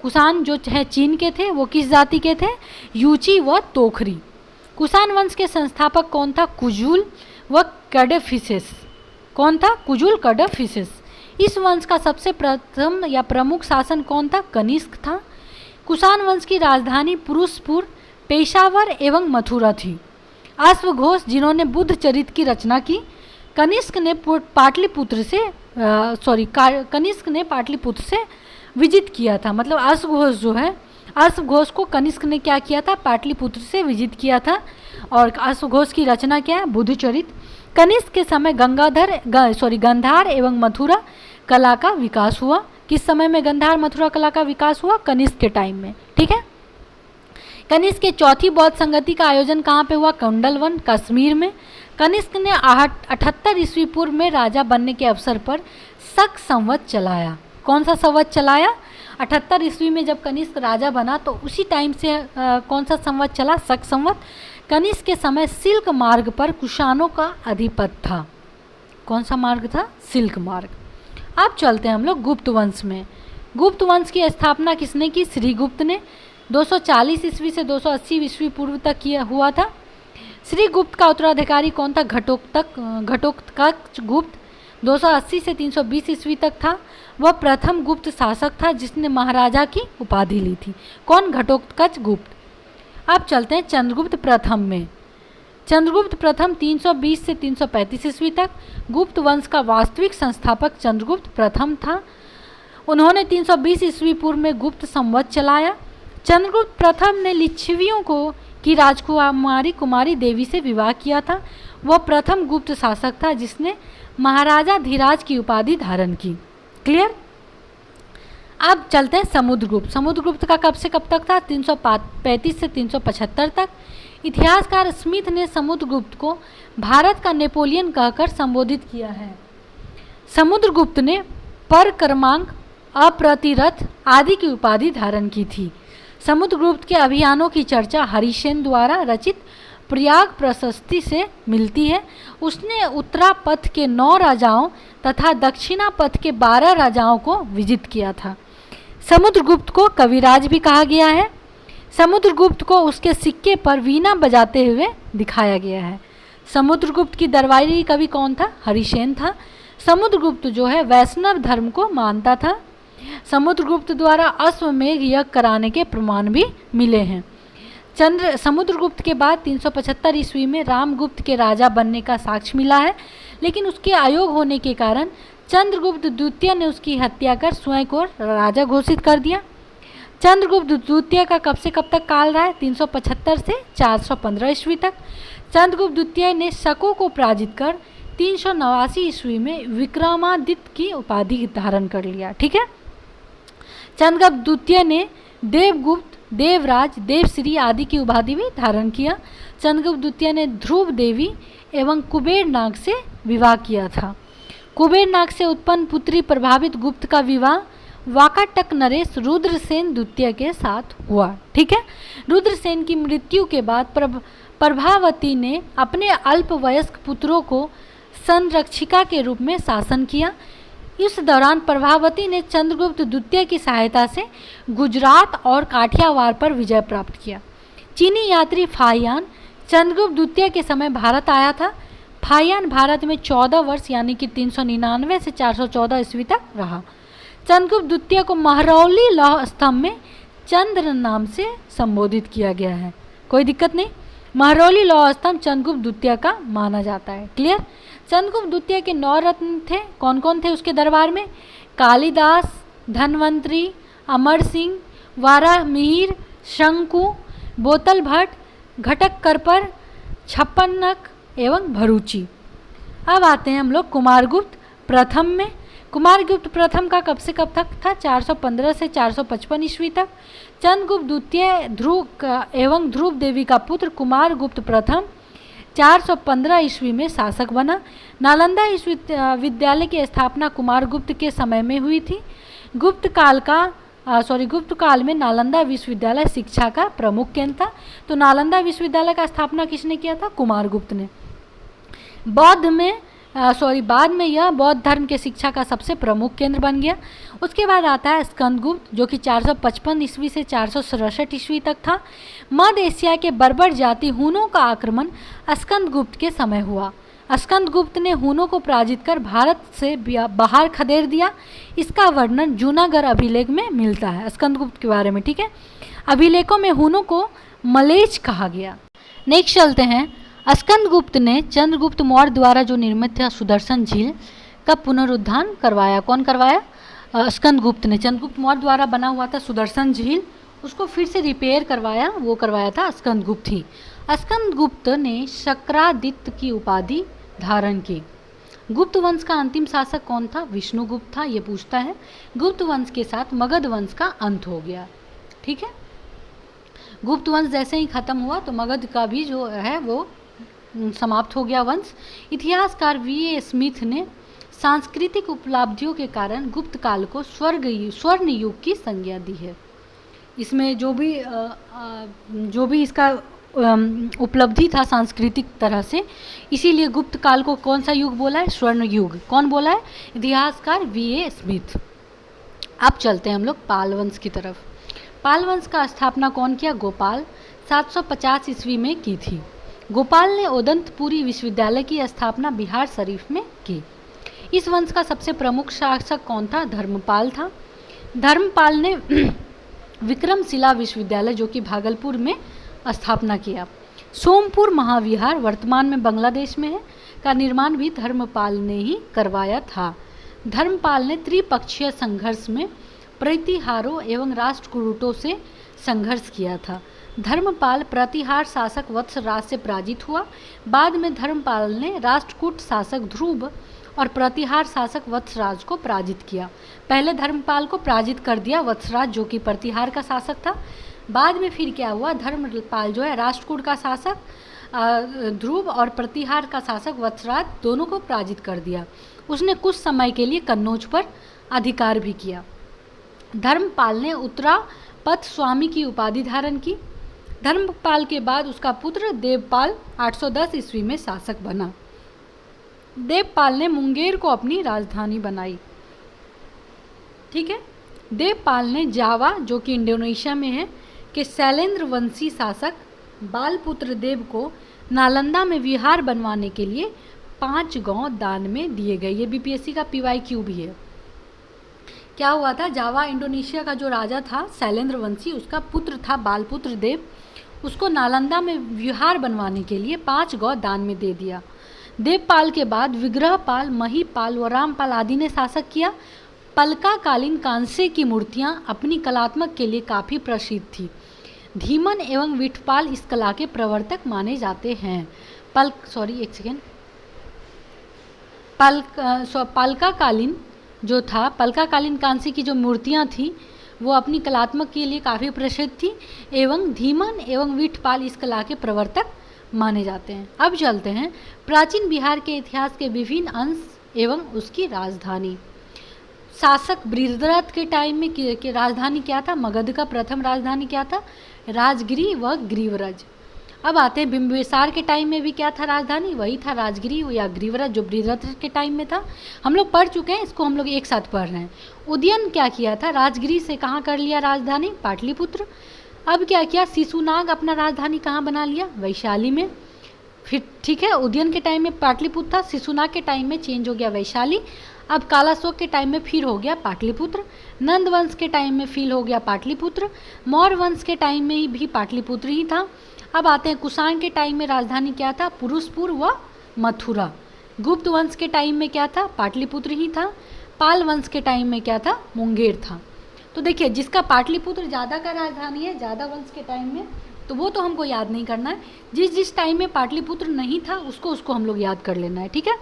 कुषाण जो है चीन के थे, वो किस जाति के थे, यूची व तोखरी। कुषाण वंश के संस्थापक कौन था, कुजुल व कडेफिसेस। कौन था, कुजुल, कडेफिसेस। इस वंश का सबसे प्रथम या प्रमुख शासन कौन था, कनिष्क था। कुषाण वंश की राजधानी पुरुषपुर, पेशावर एवं मथुरा थी। अश्वघोष जिन्होंने बुद्ध चरित्र की रचना की, कनिष्क ने पाटलिपुत्र से विजित किया था। मतलब अश्वघोष जो है, अश्वघोष को कनिष्क ने क्या किया था, पाटलिपुत्र से विजित किया था। और अश्वघोष की रचना क्या है, बुद्ध चरित्र। कनिष्क के समय गंधार एवं मथुरा कला का विकास हुआ। किस समय में गंधार मथुरा कला का विकास हुआ, कनिष्क के टाइम में, ठीक है। कनिष्क के चौथी बौद्ध संगति का आयोजन कहाँ पे हुआ, कुंडलवन, कश्मीर में। कनिष्क ने 78 ईस्वी पूर्व में राजा बनने के अवसर पर शक संवत चलाया। कौन सा संवत चलाया, 78 ईस्वी में जब कनिष्क राजा बना तो उसी टाइम से कौन सा संवत चला, शक संवत। कनिष्क के समय सिल्क मार्ग पर कुषाणों का अधिपत्य था। कौन सा मार्ग था, सिल्क मार्ग। अब चलते हैं हम लोग गुप्त वंश में। गुप्त वंश की स्थापना किसने की, श्रीगुप्त ने। 240 ईस्वी से 280 ईस्वी पूर्व तक किया हुआ था। श्रीगुप्त का उत्तराधिकारी कौन था, घटोत्कच गुप्त। 280 से 320 ईस्वी तक था। वह प्रथम गुप्त शासक था जिसने महाराजा की उपाधि ली थी। कौन, घटोत्कच गुप्त। अब चलते हैं चंद्रगुप्त प्रथम में। चंद्रगुप्त प्रथम 320 से 335 ईस्वी तक। गुप्त वंश का वास्तविक संस्थापक चंद्रगुप्त प्रथम था। उन्होंने 320 ईस्वी पूर्व में गुप्त संवत चलाया। चंद्रगुप्त प्रथम ने लिच्छवियों की राजकुमारी कुमारी देवी से विवाह किया था। वह प्रथम गुप्त शासक था जिसने महाराजा धीराज की उपाधि धारण की। क्लियर। अब चलते हैं समुद्रगुप्त। समुद्रगुप्त का कब से कब तक था, 335 से 375 तक। इतिहासकार स्मिथ ने समुद्रगुप्त को भारत का नेपोलियन कहकर संबोधित किया है। समुद्रगुप्त ने परक्रमांक, अप्रतिरथ आदि की उपाधि धारण की थी। समुद्रगुप्त के अभियानों की चर्चा हरिसेन द्वारा रचित प्रयाग प्रशस्ति से मिलती है। उसने उत्तरा पथ के 9 राजाओं तथा दक्षिणा पथ के 12 राजाओं को विजित किया था। समुद्रगुप्त को कविराज भी कहा गया है। समुद्रगुप्त को उसके सिक्के पर वीणा बजाते हुए दिखाया गया है। समुद्रगुप्त की दरबारी कवि कौन था, हरिसेन था। समुद्रगुप्त जो है वैष्णव धर्म को मानता था। समुद्रगुप्त द्वारा अश्वमेध यज्ञ कराने के प्रमाण भी मिले हैं। समुद्रगुप्त के बाद 375 ईस्वी में रामगुप्त के राजा बनने का साक्ष्य मिला है, लेकिन उसके अयोग्य होने के कारण चंद्रगुप्त द्वितीय ने उसकी हत्या कर स्वयं को राजा घोषित कर दिया। चंद्रगुप्त द्वितीय का कब से कब तक काल रहा है, 375 से 415 ईस्वी तक। चंद्रगुप्त द्वितीय ने शकों को पराजित कर 389 ईस्वी में विक्रमादित्य की उपाधि धारण कर लिया। ठीक है। चंद्रगुप्त द्वितीय ने देवगुप्त, देवराज, देवश्री आदि की उपाधि भी धारण किया। चंद्रगुप्त द्वितीय ने ध्रुव देवी एवं कुबेर नाग से विवाह किया था। कुबेर नाग से उत्पन्न पुत्री प्रभावित गुप्त का विवाह वाकाटक नरेश रुद्रसेन द्वितीय के साथ हुआ। ठीक है। रुद्रसेन की मृत्यु के बाद प्रभावती ने अपने अल्पवयस्क पुत्रों को संरक्षिका के रूप में शासन किया। इस दौरान प्रभावती ने चंद्रगुप्त द्वितीय की सहायता से गुजरात और काठियावाड़ पर विजय प्राप्त किया। चीनी यात्री फाहियान चंद्रगुप्त द्वितीय के समय भारत आया था। फाहियान भारत में 14 वर्ष यानी कि 399 से 414 ईस्वी तक रहा। चंद्रगुप्त द्वितीय को महरौली लौह स्तंभ में चंद्र नाम से संबोधित किया गया है। कोई दिक्कत नहीं। महरौली लौह स्तंभ चंद्रगुप्त द्वितीय का माना जाता है। क्लियर। चंद्रगुप्त द्वितीय के 9 रत्न थे। कौन कौन थे उसके दरबार में? कालिदास, धनवंतरी, अमर सिंह, वारामिहिर, शंकु, बोतल भट्ट, घटक करपर, छप्पनक एवं भरूची। अब आते हैं हम लोग कुमारगुप्त प्रथम में। कुमारगुप्त प्रथम का कब से कब तक था? 415 से 455 ईस्वी तक। चंद्रगुप्त द्वितीय ध्रुव एवं ध्रुव देवी का पुत्र कुमारगुप्त प्रथम 415 ईस्वी में शासक बना। नालंदा विश्वविद्यालय की स्थापना कुमारगुप्त के समय में हुई थी। गुप्त काल में नालंदा विश्वविद्यालय शिक्षा का प्रमुख केंद्र था। तो नालंदा विश्वविद्यालय का स्थापना किसने किया था? कुमारगुप्त ने। बाद में यह बौद्ध धर्म के शिक्षा का सबसे प्रमुख केंद्र बन गया। उसके बाद आता है स्कंदगुप्त, जो कि 455 ईस्वी से 467 ईस्वी तक था। मध्य एशिया के बर्बर जाति हूनों का आक्रमण स्कंदगुप्त के समय हुआ। स्कंदगुप्त ने हूनों को पराजित कर भारत से बाहर खदेड़ दिया। इसका वर्णन जूनागढ़ अभिलेख में मिलता है स्कंदगुप्त के बारे में। ठीक है। अभिलेखों में हूनों को मलेच कहा गया। नेक्स्ट चलते हैं। स्कंदगुप्त ने चंद्रगुप्त मौर्य द्वारा जो निर्मित था सुदर्शन झील का पुनरुद्धार करवाया। कौन करवाया? स्कंदगुप्त ने। चंद्रगुप्त मौर्य द्वारा बना हुआ था सुदर्शन झील, उसको फिर से रिपेयर करवाया, वो करवाया था स्कंदगुप्त ही। स्कंदगुप्त ने शक्रादित्य की उपाधि धारण की। गुप्त वंश का अंतिम शासक कौन था? विष्णुगुप्त था। ये पूछता है। गुप्त वंश के साथ मगध वंश का अंत हो गया। ठीक है। गुप्त वंश जैसे ही खत्म हुआ तो मगध का भी जो है वो समाप्त हो गया वंश। इतिहासकार वी.ए. स्मिथ ने सांस्कृतिक उपलब्धियों के कारण गुप्त काल को स्वर्ण युग की संज्ञा दी है। इसमें जो भी इसका उपलब्धि था सांस्कृतिक तरह से, इसीलिए गुप्त काल को कौन सा युग बोला है? स्वर्ण युग। कौन बोला है? इतिहासकार वी.ए. स्मिथ। अब चलते हैं हम लोग पाल वंश की तरफ। पाल वंश का स्थापना कौन किया? गोपाल 750 ईस्वी में की थी। गोपाल ने ओदंतपुरी विश्वविद्यालय की स्थापना बिहार शरीफ में की। इस वंश का सबसे प्रमुख शासक कौन था? धर्मपाल था। धर्मपाल ने विक्रमशिला विश्वविद्यालय, जो कि भागलपुर में स्थापना किया। सोमपुर महाविहार वर्तमान में बांग्लादेश में है, का निर्माण भी धर्मपाल ने ही करवाया था। धर्मपाल ने त्रिपक्षीय संघर्ष में प्रतिहारों एवं राष्ट्रकूटों से संघर्ष किया था। धर्मपाल प्रतिहार शासक वत्सराज से पराजित हुआ। बाद में धर्मपाल ने राष्ट्रकूट शासक ध्रुव और प्रतिहार शासक वत्सराज को पराजित किया। पहले धर्मपाल को पराजित कर दिया वत्सराज, जो कि प्रतिहार का शासक था। बाद में फिर क्या हुआ? धर्मपाल जो है राष्ट्रकूट का शासक ध्रुव और प्रतिहार का शासक वत्सराज दोनों को पराजित कर दिया। उसने कुछ समय के लिए कन्नौज पर अधिकार भी किया। धर्मपाल ने उत्तरापथ स्वामी की उपाधि धारण की। धर्मपाल के बाद उसका पुत्र देवपाल 810 ईस्वी में शासक बना। देवपाल ने मुंगेर को अपनी राजधानी बनाई। ठीक है। देवपाल ने जावा, जो कि इंडोनेशिया में है, के शैलेंद्र वंशी शासक बालपुत्र देव को नालंदा में विहार बनवाने के लिए 5 गांव दान में दिए गए। ये बीपीएससी का PYQ भी है। क्या हुआ था? जावा इंडोनेशिया का जो राजा था शैलेंद्र वंशी, उसका पुत्र था बालपुत्र देव, उसको नालंदा में विहार बनवाने के लिए 5 गांव दान में दे दिया। देवपाल के बाद विग्रहपाल, महीपाल व रामपाल आदि ने शासक किया। पलकाकालीन कांस्य की मूर्तियां अपनी कलात्मक के लिए काफ़ी प्रसिद्ध थी। धीमन एवं विठपाल इस कला के प्रवर्तक माने जाते हैं। पलकाकालीन जो था, पलकाकालीन कांस्य की जो मूर्तियां थी वो अपनी कलात्मक के लिए काफ़ी प्रसिद्ध थी, एवं धीमन एवं विठपाल इस कला के प्रवर्तक माने जाते हैं। अब चलते हैं प्राचीन बिहार के इतिहास के विभिन्न अंश एवं उसकी राजधानी। शासक बृहद्रथ के टाइम में की राजधानी क्या था? मगध का प्रथम राजधानी क्या था? राजगिरी व ग्रीवराज। अब आते हैं बिंबिसार के टाइम में भी क्या था राजधानी? वही था राजगिरी या ग्रीवराज, जो बृहद्रथ के टाइम में था। हम लोग पढ़ चुके हैं, इसको हम लोग एक साथ पढ़ रहे हैं। उदयन क्या किया था? राजगिरी से कहाँ कर लिया राजधानी? पाटलिपुत्र। अब क्या किया? शिशुनाग अपना राजधानी कहाँ बना लिया? वैशाली में। फिर ठीक है, उदयन के टाइम में पाटलिपुत्र था, शिशुनाग के टाइम में चेंज हो गया वैशाली। अब कालाशोक के टाइम में फिर हो गया पाटलिपुत्र। नंद वंश के टाइम में फिर हो गया पाटलिपुत्र। मौर्य वंश के टाइम में भी पाटलिपुत्र ही था। अब आते हैं कुषाण के टाइम में राजधानी क्या था? पुरुषपुर व मथुरा। गुप्त वंश के टाइम में क्या था? पाटलिपुत्र ही था। पाल वंश के टाइम में क्या था? मुंगेर था। तो देखिए, जिसका पाटलिपुत्र ज़्यादा का राजधानी है ज़्यादा वंश के टाइम में, तो वो तो हमको याद नहीं करना है। जिस जिस टाइम में पाटलिपुत्र नहीं था उसको हम लोग याद कर लेना है, ठीक है।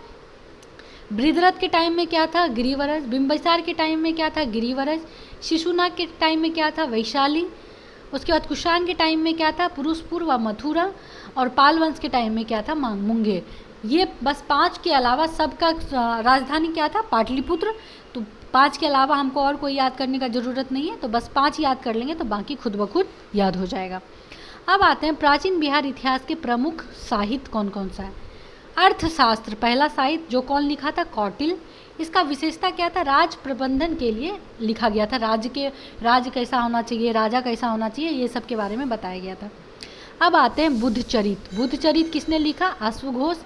बृहद्रथ के टाइम में क्या था? गिरिवरज। बिंबिसार के टाइम में क्या था? गिरिवरज। शिशुनाग के टाइम में क्या था? वैशाली। उसके बाद कुषाण के टाइम में क्या था? पुरुषपुर व मथुरा। और पाल वंश के टाइम में क्या था? मुंगेर। ये बस 5 के अलावा सबका राजधानी क्या था? पाटलिपुत्र। तो 5 के अलावा हमको और कोई याद करने का ज़रूरत नहीं है, तो बस 5 याद कर लेंगे तो बाकी खुद ब खुद याद हो जाएगा। अब आते हैं प्राचीन बिहार इतिहास के प्रमुख साहित्य कौन कौन सा है। अर्थशास्त्र पहला साहित्य जो कौन लिखा था? कौटिल्य। इसका विशेषता क्या था? राज प्रबंधन के लिए लिखा गया था। राज्य कैसा होना चाहिए, राजा कैसा होना चाहिए, ये सब के बारे में बताया गया था। अब आते हैं बुद्धचरित। बुद्धचरित किसने लिखा? अश्वघोष।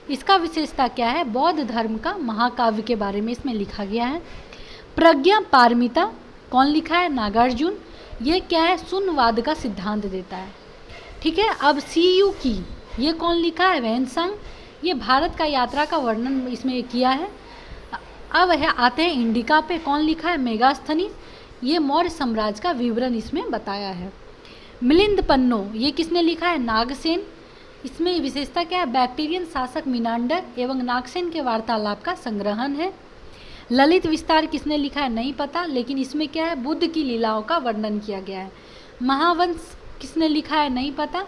इसका विशेषता क्या है? बौद्ध धर्म का महाकाव्य के बारे में इसमें लिखा गया है। प्रज्ञा पारमिता कौन लिखा है? नागार्जुन। ये क्या है? शून्यवाद का सिद्धांत देता है, ठीक है। अब सीयू की ये कौन लिखा है? वैनसंग। ये भारत का यात्रा का वर्णन इसमें किया है। अब है आते हैं इंडिका पे, कौन लिखा है? मेगास्थनीज। ये मौर्य साम्राज्य का विवरण इसमें बताया है। मिलिंद पन्नो ये किसने लिखा है? नागसेन। इसमें विशेषता क्या है? बैक्टीरियन शासक मिनांडर एवं नागसेन के वार्तालाप का संग्रहण है। ललित विस्तार किसने लिखा है? नहीं पता, लेकिन इसमें क्या है? बुद्ध की लीलाओं का वर्णन किया गया है। महावंश किसने लिखा है? नहीं पता,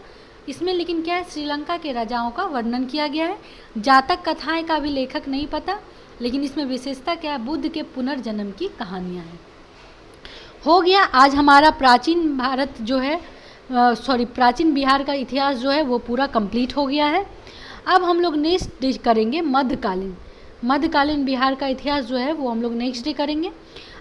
इसमें लेकिन क्या है? श्रीलंका के राजाओं का वर्णन किया गया है। जातक कथाएं का भी लेखक नहीं पता, लेकिन इसमें विशेषता क्या है? बुद्ध के पुनर्जन्म की कहानियाँ हैं। हो गया आज हमारा प्राचीन भारत जो है प्राचीन बिहार का इतिहास जो है वो पूरा कंप्लीट हो गया है। अब हम लोग नेक्स्ट डे करेंगे मध्यकालीन बिहार का इतिहास जो है वो हम लोग नेक्स्ट डे करेंगे।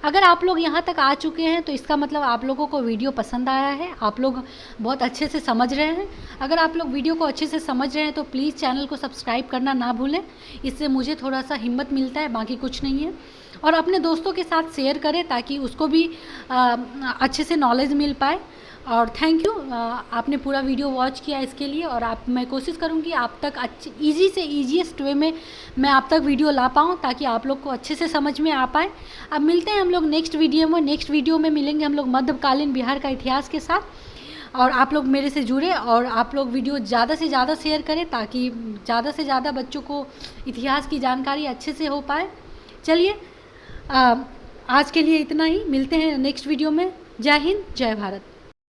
अगर आप लोग यहाँ तक आ चुके हैं तो इसका मतलब आप लोगों को वीडियो पसंद आया है, आप लोग बहुत अच्छे से समझ रहे हैं। अगर आप लोग वीडियो को अच्छे से समझ रहे हैं तो प्लीज़ चैनल को सब्सक्राइब करना ना भूलें, इससे मुझे थोड़ा सा हिम्मत मिलता है, बाकी कुछ नहीं है। और अपने दोस्तों के साथ शेयर करें ताकि उसको भी अच्छे से नॉलेज मिल पाए। और थैंक यू, आपने पूरा वीडियो वॉच किया इसके लिए। और मैं कोशिश करूँगी आप तक ईजी से ईजीएस्ट वे में मैं आप तक वीडियो ला पाऊँ ताकि आप लोग को अच्छे से समझ में आ पाए। अब मिलते हैं हम लोग नेक्स्ट वीडियो में मिलेंगे हम लोग मध्यकालीन बिहार का इतिहास के साथ। और आप लोग मेरे से जुड़े और आप लोग वीडियो ज़्यादा से ज़्यादा शेयर करें ताकि ज़्यादा से ज़्यादा बच्चों को इतिहास की जानकारी अच्छे से हो पाए। चलिए, आज के लिए इतना ही, मिलते हैं नेक्स्ट वीडियो में। जय हिंद, जय भारत।